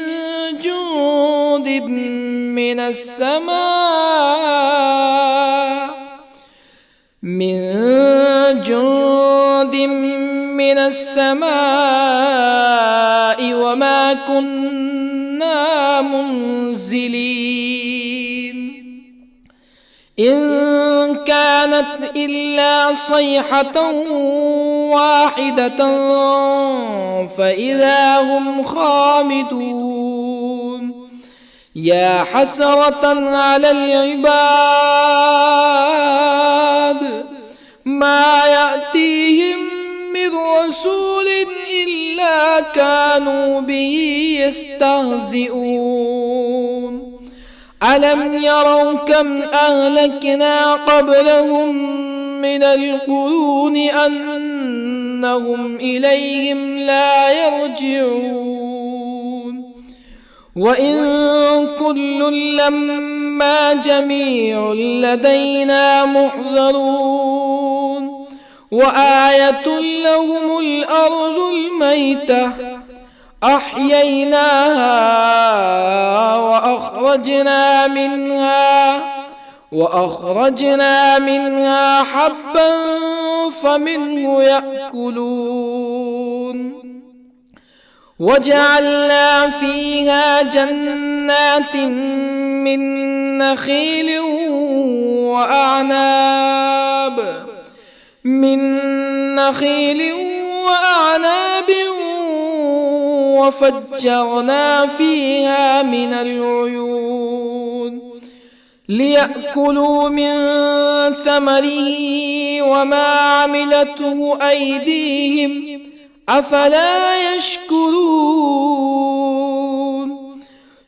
جند من السماء وما كنا منزلين إن كانت إلا صيحة واحدة فإذا هم خامدون يا حسرة على العباد ما يأتيهم من رسول إلا كانوا به يستهزئون ألم يروا كم أهلكنا قبلهم من القرون أنهم إليهم لا يرجعون وإن كل لما جميع لدينا محضرون وآية لهم الأرض الميتة أحييناها وأخرجنا منها حبا فمنه يأكلون وجعلنا فيها جنات من نخيل وأعناب وفجرنا فيها من العيون ليأكلوا من ثمره وما عملته أيديهم أفلا يشكرون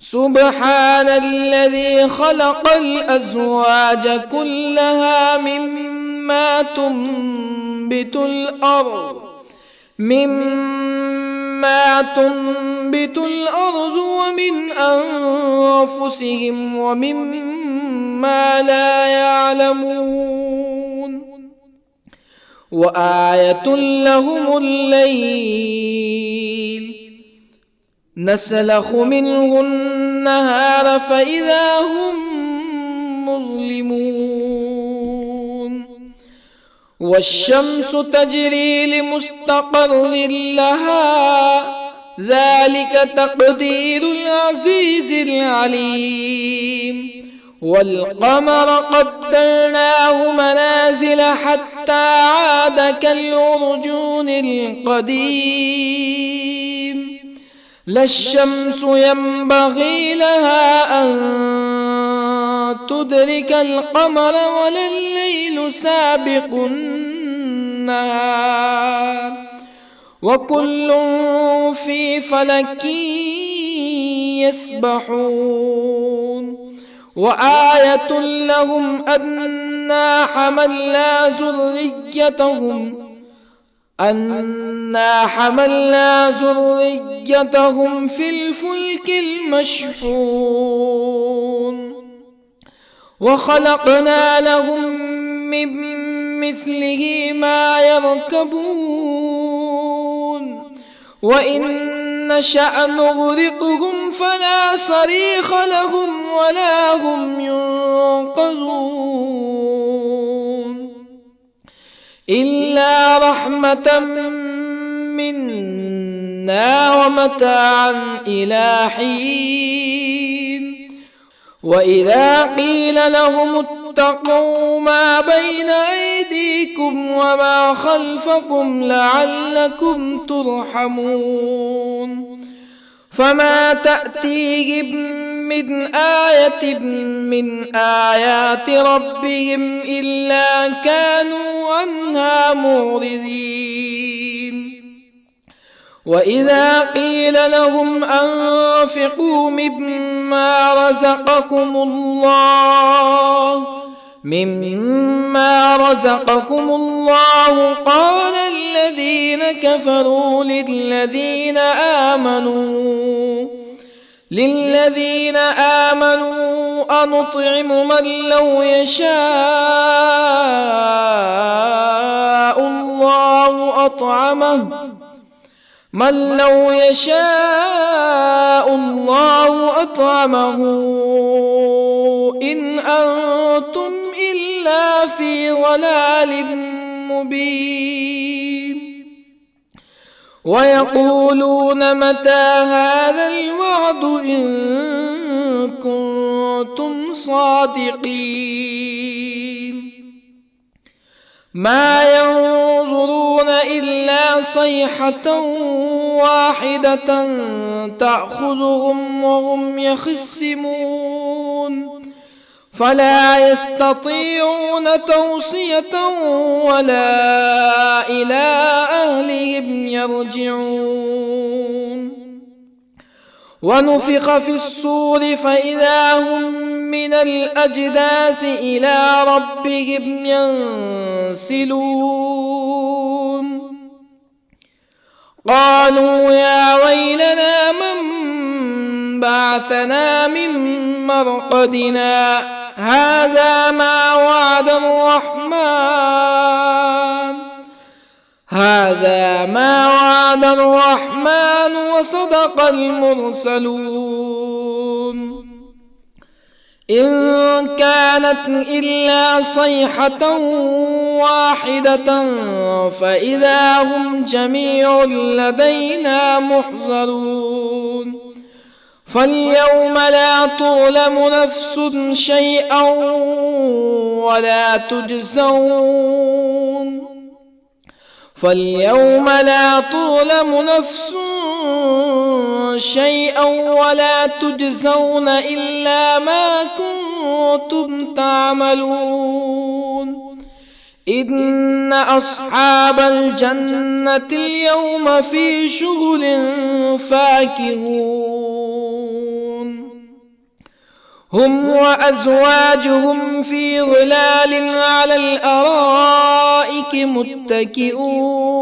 سبحان الذي خلق الأزواج كلها مما تنبت الأرض ومن أنفسهم ومما لا يعلمون وآية لهم الليل نسلخ منه النهار فإذا هم مظلمون والشمس تجري لمستقر لها ذلك تقدير العزيز العليم. والقمر قدرناه منازل حتى عاد كالعرجون القديم. لا الشمس ينبغي لها أن تدرك القمر ولا الليل سابق النهار وكل في فلك يسبحون. وآية لهم أنا حملنا ذريتهم في الفلك المشحون وخلقنا لهم من مثله ما يركبون وإن نشأ نغرقهم فلا صريخ لهم ولا هم ينقذون إلا رحمة منا ومتاعا إلى حين. وإذا قيل لهم اتقوا ما بين أيديكم وما خلفكم لعلكم ترحمون فما تأتيهم من آية من آيات ربهم إلا كانوا عنها معرضين. وإذا قيل لهم أنفقوا مما رزقكم الله قال الذين كفروا للذين آمنوا أنطعم من لو يشاء الله أطعمه إن أنتم إلا في ضلال مبين. ويقولون متى هذا الوعد إن كنتم صادقين ما ينظرون إلا صيحة واحدة تأخذهم وهم يخصمون فلا يستطيعون توصية ولا إلى أهلهم يرجعون. ونفخ في الصور فإذا هم من الأجداث إلى ربهم ينسلون قالوا يا ويلنا من بعثنا من مرقدنا هذا ما وعد الرحمن وصدق المرسلون إن كانت إلا صيحة واحدة فإذا هم جميع لدينا محضرون فاليوم لا تظلم نفس شيئا ولا تجزون إلا ما كنتم تعملون إن أصحاب الجنة اليوم في شغل فاكهون هم وأزواجهم في ظلال على الأرائك متكئون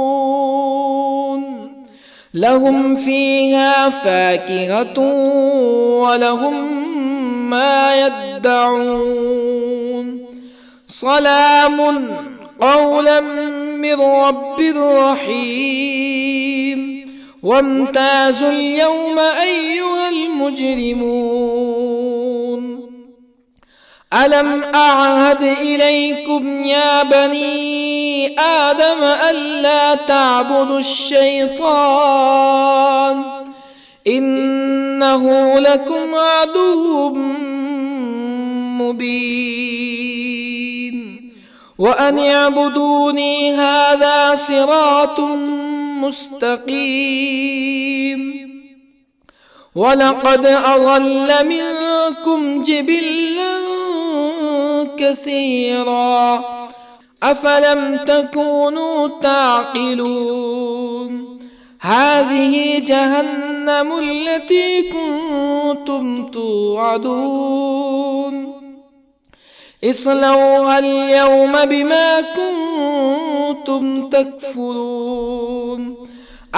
لهم فيها فاكهة ولهم ما يدعون سلام قولا من رب رحيم وامتازوا اليوم أيها المجرمون ألم أعهد إليكم يا بني آدم ألا تعبدوا الشيطان إنه لكم عدو مبين وأن اعبدوني هذا صراط مستقيم ولقد أضل منكم جبلا كثيرا أفلم تكونوا تعقلون هذه جهنم التي كنتم توعدون اصلوها اليوم بما كنتم تكفرون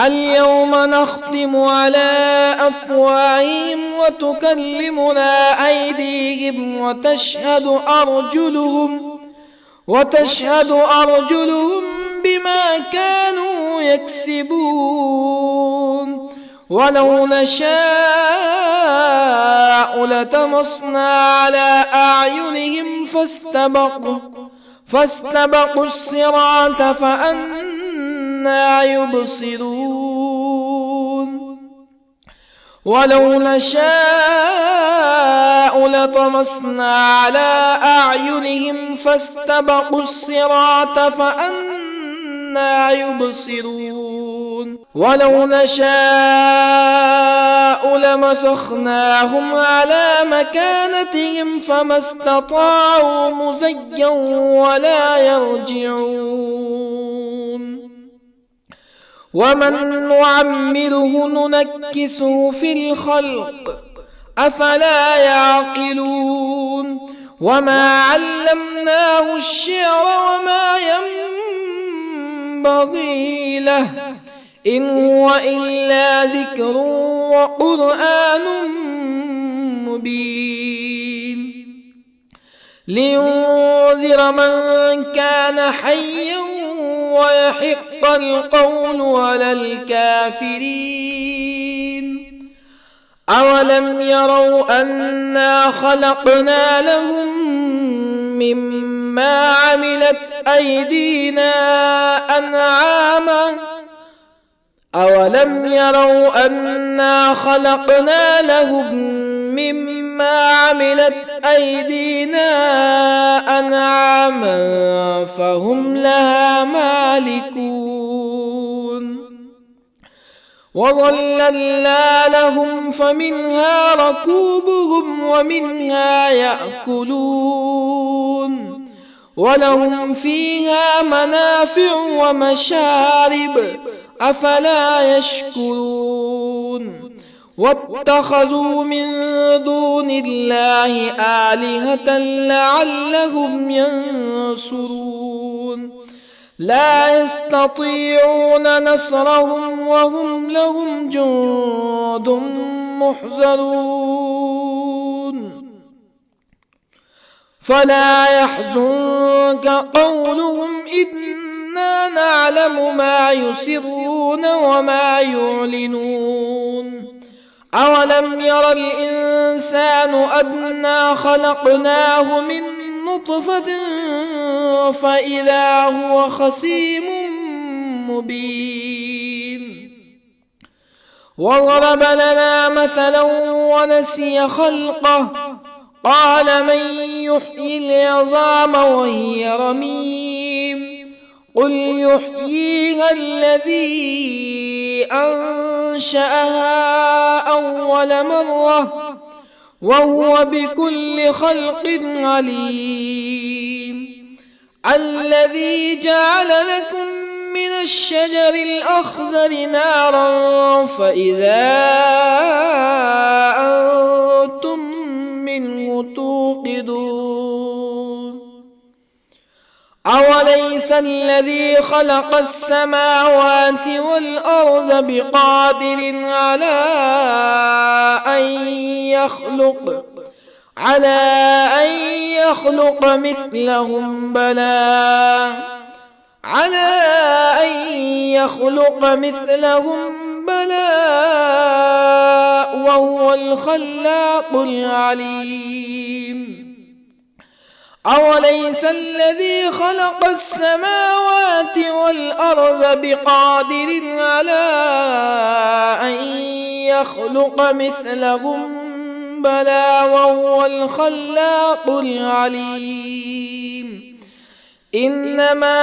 اليوم نختم على أفواههم وتكلمنا أيديهم وتشهد أرجلهم بما كانوا يكسبون ولو نشاء لطمسنا على أعينهم فاستبقوا الصراط فأنى يبصرون ولو نشاء لطمسنا على أعينهم فاستبقوا الصراط فأنى يبصرون ولو نشاء لمسخناهم على مكانتهم فما استطاعوا مزيا ولا يرجعون ومن نعمره ننكسه في الخلق أفلا يعقلون وما علمناه الشعر وما ينبغي له إن هو إلا ذكر وقرآن مبين لينذر من كان حيا ويحق القول على الكافرين أولم يروا أنا خلقنا لهم مما عملت أيدينا أنعاما فهم لها مالكون وظللنا لهم فمنها ركوبهم ومنها يأكلون ولهم فيها منافع ومشارب أفلا يشكرون واتخذوا من دون الله آلهة لعلهم ينصرون لا يستطيعون نصرهم وهم لهم جند محضرون فلا يحزنك قولهم إنا نعلم ما يسرون وما يعلنون أولم ير الإنسان أنا خلقناه من نطفة فإذا هو خصيم مبين وضرب لنا مثلا ونسي خلقه قال من يحيي العظام وهي رميم قل يحييها الذي أنشأها أول مرة وهو بكل خلق عليم الذي جعل لكم من الشجر الأخضر نارا فإذا أنتم منه توقدون أوليس الذي خلق السماوات والأرض بقادر على أن يخلق مثلهم بلى وهو الخلاق العليم أوليس الذي خلق السماوات والأرض بقادر على أن يخلق مثلهم بلى وهو الخلاق العليم إنما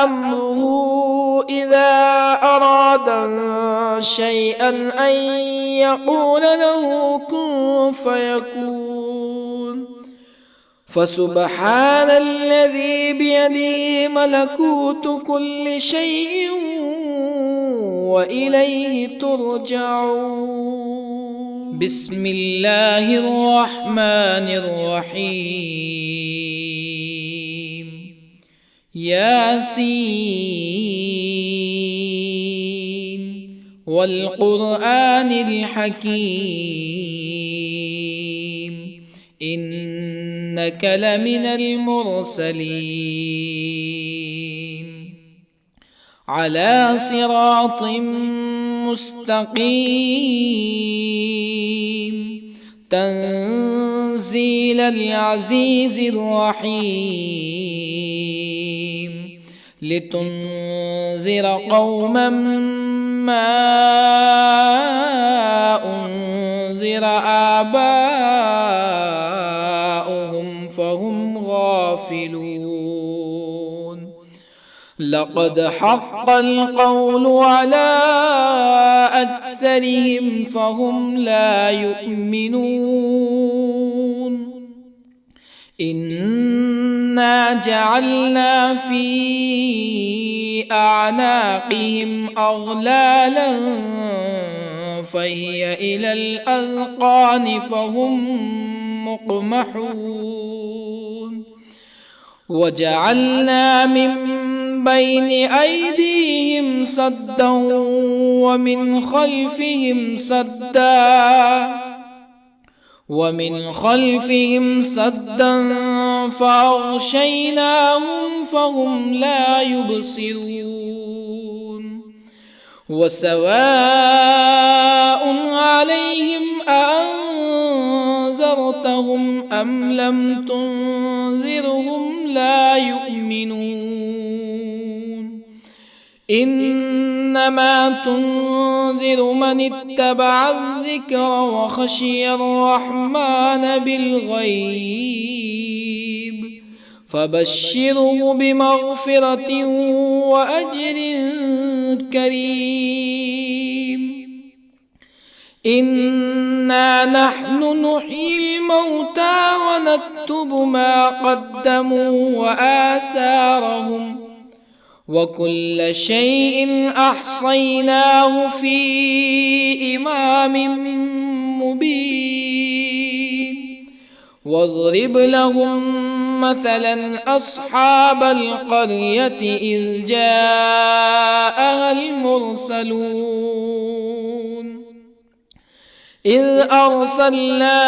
أمره إذا أراد شيئا أن يقول له كن فيكون فسبحان الذي بيده ملكوت كل شيء وإليه ترجعون. بسم الله الرحمن الرحيم. ياسين والقرآن الحكيم إنك لمن المرسلين على صراط مستقيم تنزيل العزيز الرحيم لتنذر قوما ما أنذر آباؤهم فهم غافلون لقد حق القول على أكثرهم فهم لا يؤمنون إنا جعلنا في أعناقهم أغلالا فهي إلى الأذقان فهم مقمحون وجعلنا من بين أيديهم سدا ومن خلفهم سدا فأغشيناهم فهم لا يبصرون وسواء عليهم أأنذرتهم أم لم تنذرهم لا يؤمنون إنما تنذر من اتبع الذكر وخشي الرحمن بالغيب فبشره بمغفرة وأجر كريم إنا نحن نحيي الموتى ونكتب ما قدموا وآثارهم وكل شيء أحصيناه في إمام مبين واضرب لهم مثلا أصحاب القرية إذ جاءها المرسلون إذ أرسلنا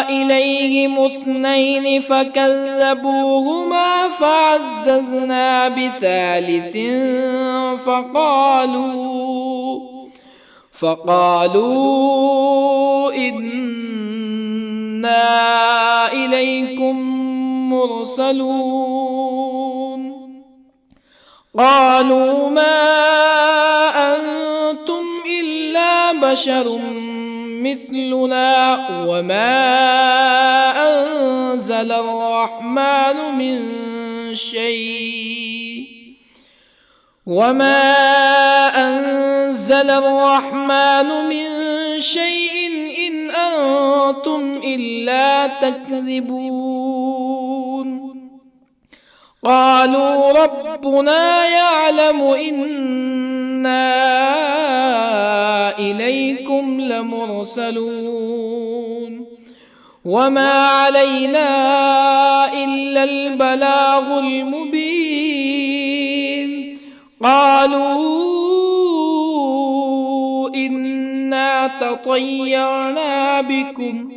إليهم اثنين فكذبوهما فعززنا بثالث فقالوا إنا إليكم مرسلون قالوا ما أنتم إلا بشر مثلنا وما أنزل الرحمن من شيء إن أنتم إلا تكذبون قالوا ربنا يعلم إنا إليكم لمرسلون وما علينا إلا البلاغ المبين قالوا إنا تطيرنا بكم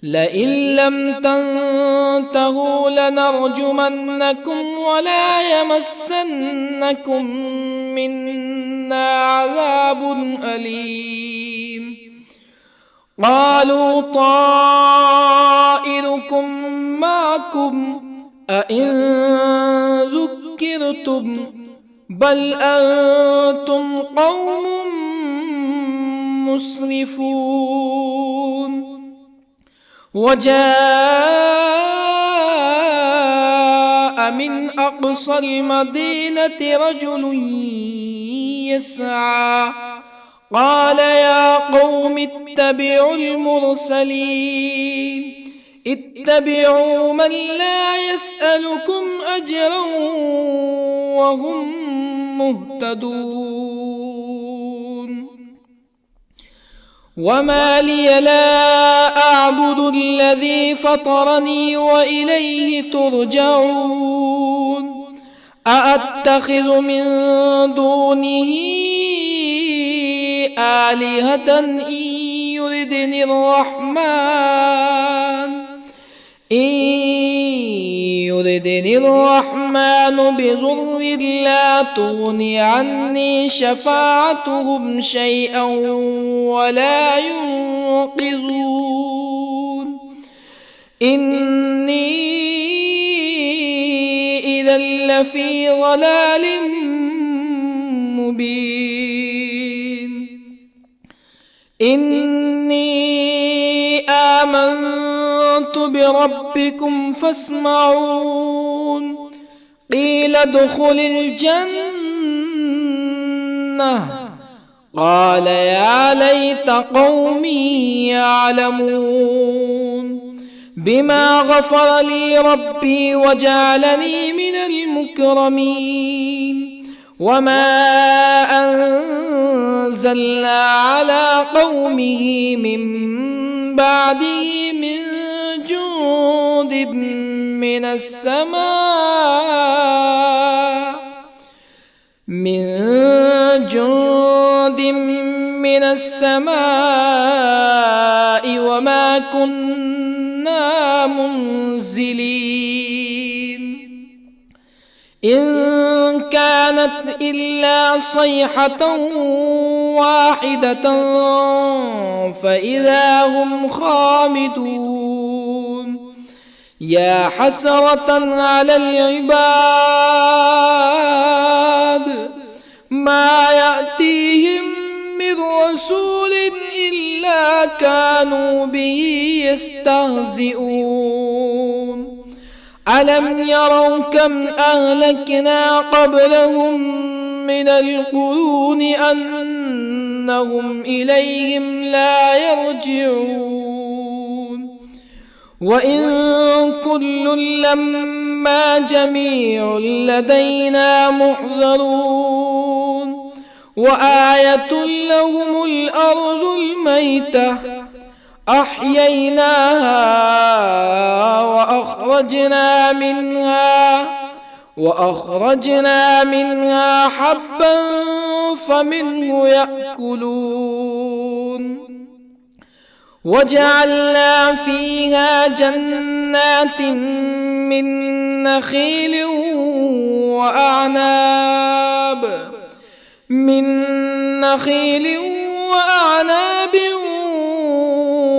لئن لم تنتهوا لنرجمنكم ولا يمسنكم منا عذاب أليم قالوا طائركم أراكم أئن ذكرتم بل أنتم قوم مسرفون. وجاء من أقصى المدينة رجل يسعى قال يا قوم اتبعوا المرسلين اتبعوا من لا يسألكم أجرا وهم مهتدون. وما لي لا أعبد الذي فطرني وإليه ترجعون. أأتخذ من دونه آلهة إن يردني الرحمن بضر لا تغني عني شفاعتهم شيئا ولا ينقذون. إني إذا لفي ضلال مبين. إني آمنت بربكم فاسمعون. قيل ادخل الجنة قال يا ليت قومي يعلمون بما غفر لي ربي وجعلني من المكرمين. وما أنزلنا على قومه من بعده من جند من السماء وما كنا منزلين. إن كانت إلا صيحة واحدة فإذا هم خامدون. يا حسرة على العباد ما يأتيهم من رسول إلا كانوا به يستهزئون. ألم يروا كم أهلكنا قبلهم من القرون أنهم إليهم لا يرجعون. وإن كل لما جميع لدينا محضرون. وآية لهم الأرض الميتة أحييناها وأخرجنا منها حبا فمنه يأكلون. وجعلنا فيها جنات من نخيل وأعناب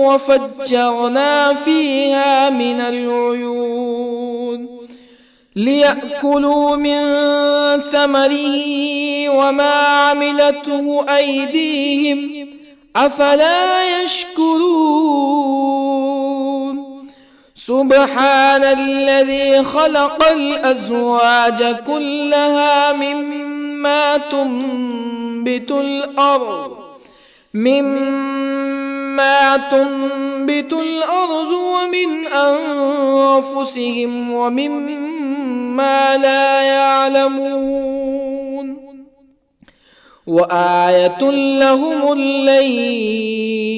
وفجرنا فيها من العيون ليأكلوا من ثمره وما عملته أيديهم أفلا يشكرون. سبحان الذي خلق الأزواج كلها مما تنبت الأرض ومن أنفسهم ومما لا يعلمون. وآية لهم الليل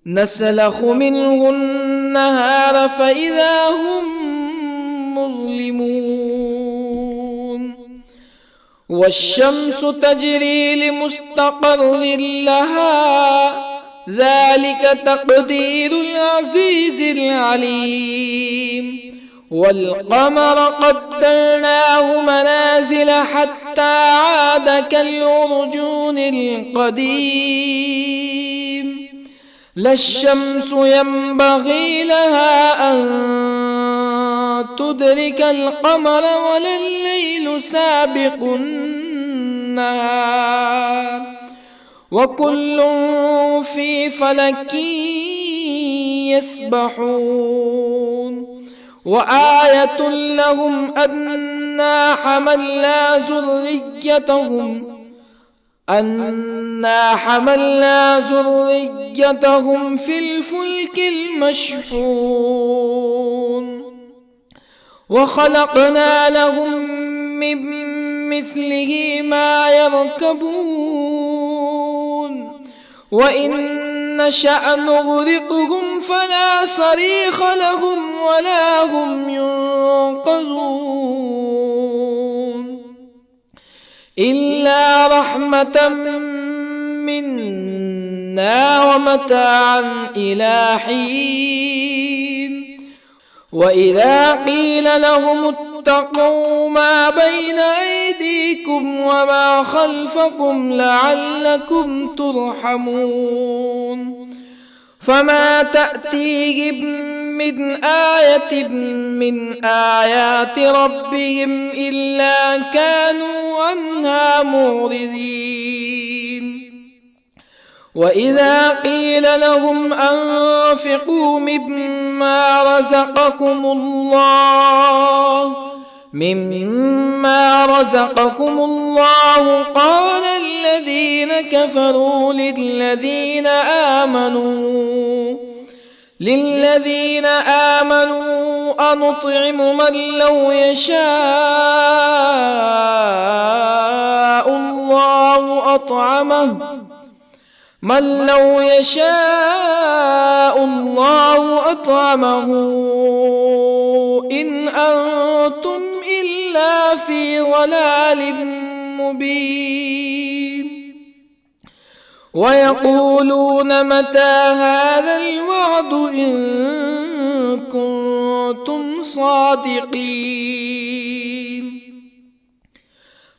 نسلخ منه النهار فإذا هم مظلمون. والشمس تجري لمستقر لها ذلك تقدير العزيز العليم. والقمر قدرناه منازل حتى عاد كالعرجون القديم. لا الشمس ينبغي لها أن تدرك القمر ولا الليل سابق النهار وكل في فلك يسبحون وآية لهم أنا حملنا ذريتهم في الفلك المشحون وخلقنا لهم من مثله ما يركبون وإن نشأ نغرقهم فلا صريخ لهم ولا هم ينقذون إلا رحمة منا ومتاعا إلى حين وإذا قيل لهم اتقوا ما بين أيديكم وما خلفكم لعلكم ترحمون فما تأتيهم من آية من آيات ربهم إلا كانوا عنها معرضين وإذا قيل لهم أنفقوا مما رزقكم الله قال الذين كفروا للذين آمنوا أنطعم من لو يشاء الله أطعمه إن أنتم إلا في ضلال مبين ويقولون متى هذا الوعد إن كنتم صادقين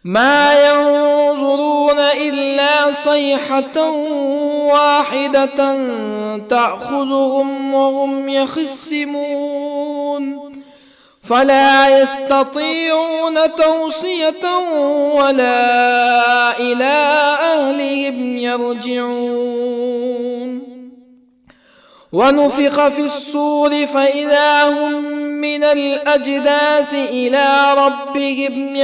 ما ينظرون إلا صيحة واحدة تأخذهم وهم يخصمون فلا يستطيعون توصية ولا إلى أهلهم يرجعون ونفخ في الصور فإذا هم من الأجداث إلى ربهم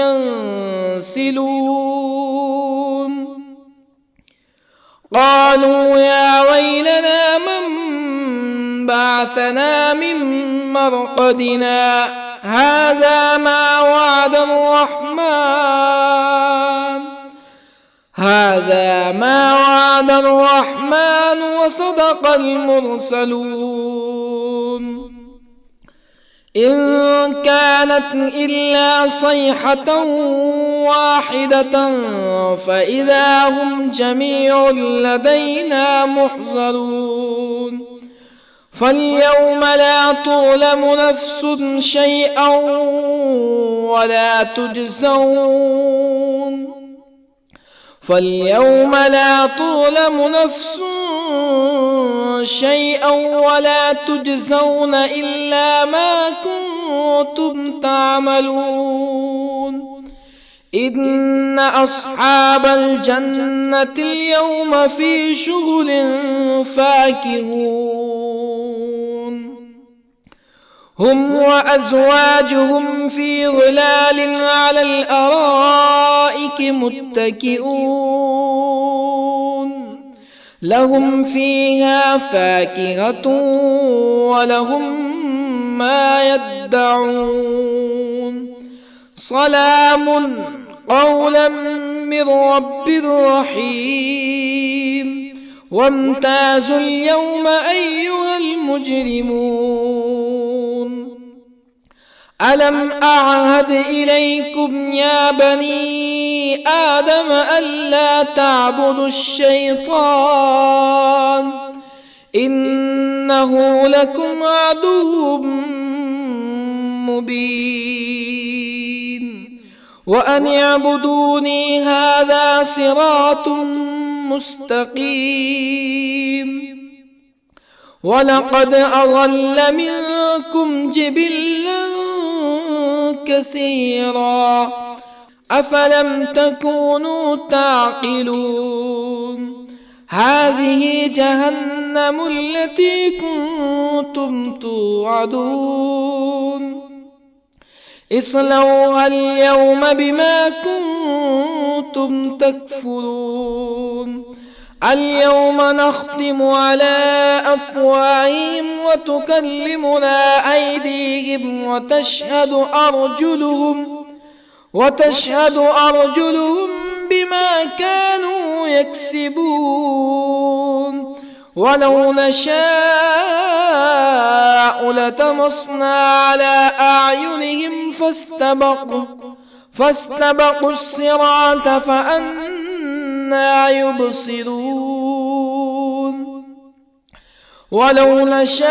ينسلون قالوا يا ويلنا من بعثنا من مرقدنا هذا ما وعد الرحمن وصدق المرسلون إن كانت إلا صيحة واحدة فإذا هم جميع لدينا محضرون فاليوم لا تظلم نفس شيئا ولا تجزون إلا ما كنتم تعملون إن أصحاب الجنة اليوم في شغل فاكهون هم وأزواجهم في ظلال على الأرائك متكئون لهم فيها فاكهة ولهم ما يدعون سلام قولا من رب رحيم وامتازوا اليوم أيها المجرمون ألم أعهد إليكم يا بني آدم ألا تعبدوا الشيطان إنه لكم عدو مبين وأن اعبدوني هذا صراط مستقيم ولقد أضل منكم جبلا كثيرا أفلم تكونوا تعقلون هذه جهنم التي كنتم توعدون اصلوها اليوم بما كنتم تكفرون اليوم نختم على أفواههم وتكلمنا أيديهم وتشهد أرجلهم بما كانوا يكسبون ولو نشاء لطمسنا على أعينهم فاستبقوا الصراط فأنى يبصرون ولو نشاء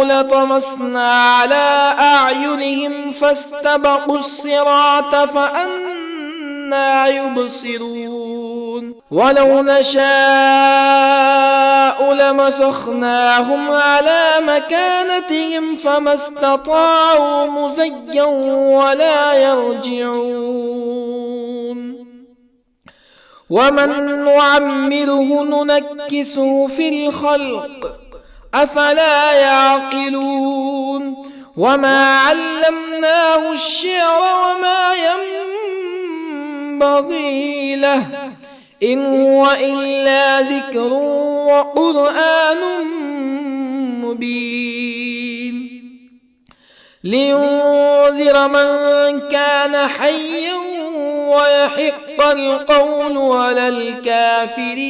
لطمسنا على أعينهم فاستبقوا الصراط فأنى يبصرون ولو نشاء لمسخناهم على مكانتهم فما استطاعوا مزيا ولا يرجعون ومن نعمره ننكسه في الخلق أفلا يعقلون وما علمناه الشعر وما ينبغي له إن هو إلا ذكر وقرآن مبين لينذر من كان حيا ويحق القول على الكافرين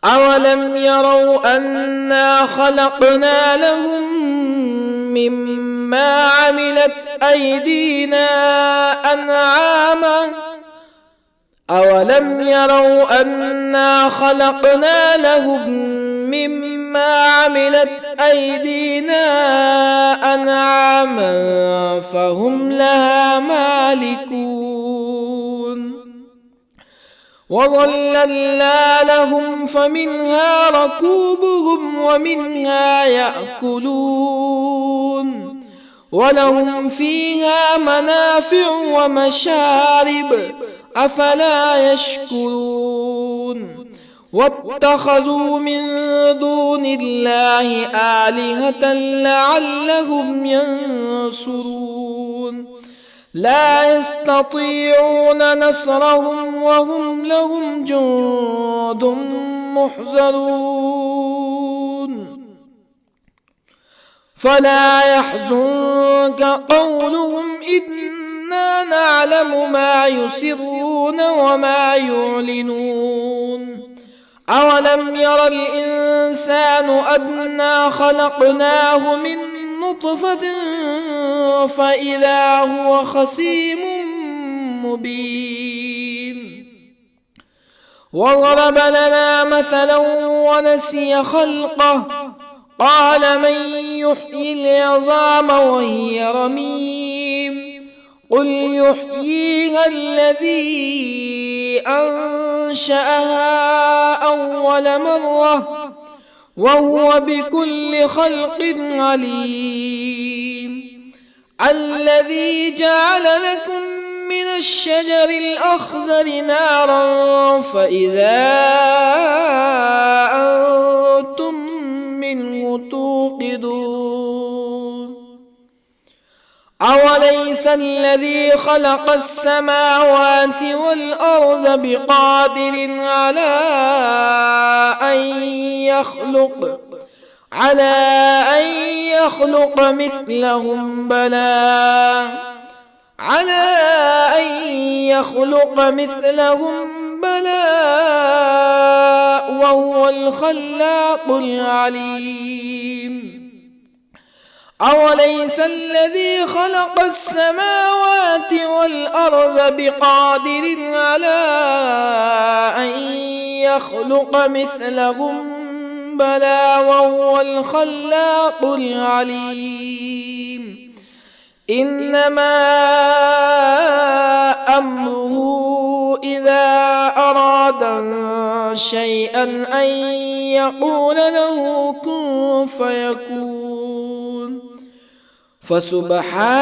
أولم يروا أنا خلقنا لهم مما عملت أيدينا أنعاما أولم يروا أنا خلقنا لهم مما عملت أيدينا أنعاما فهم لها مالكون وظللنا لهم فمنها ركوبهم ومنها يأكلون ولهم فيها منافع ومشارب أفلا يشكرون واتخذوا من دون الله آلهة لعلهم ينصرون لا يستطيعون نصرهم وهم لهم جند محضرون فلا يحزنك قولهم إنا نعلم ما يسرون وما يعلنون أولم ير الإنسان أنا خلقناه من نطفة فإذا هو خصيم مبين وضرب لنا مثلا ونسي خلقه قال من يحيي العظام وهي رميم قل يحييها الذي أنشأها أول مرة وهو بكل خلق عليم الذي جعل لكم من الشجر الأخضر نارا فإذا أنتم منه توقدون أوليس الذي خلق السماوات والأرض بقادر على أن يخلق مثلهم بلى وهو الخلاق العليم أوليس الذي خلق السماوات والأرض بقادر على أن يخلق مثلهم بلى وهو الخلاق العليم إنما أمره إذا أراد شيئا أن يقول له كن فيكون. فسبحان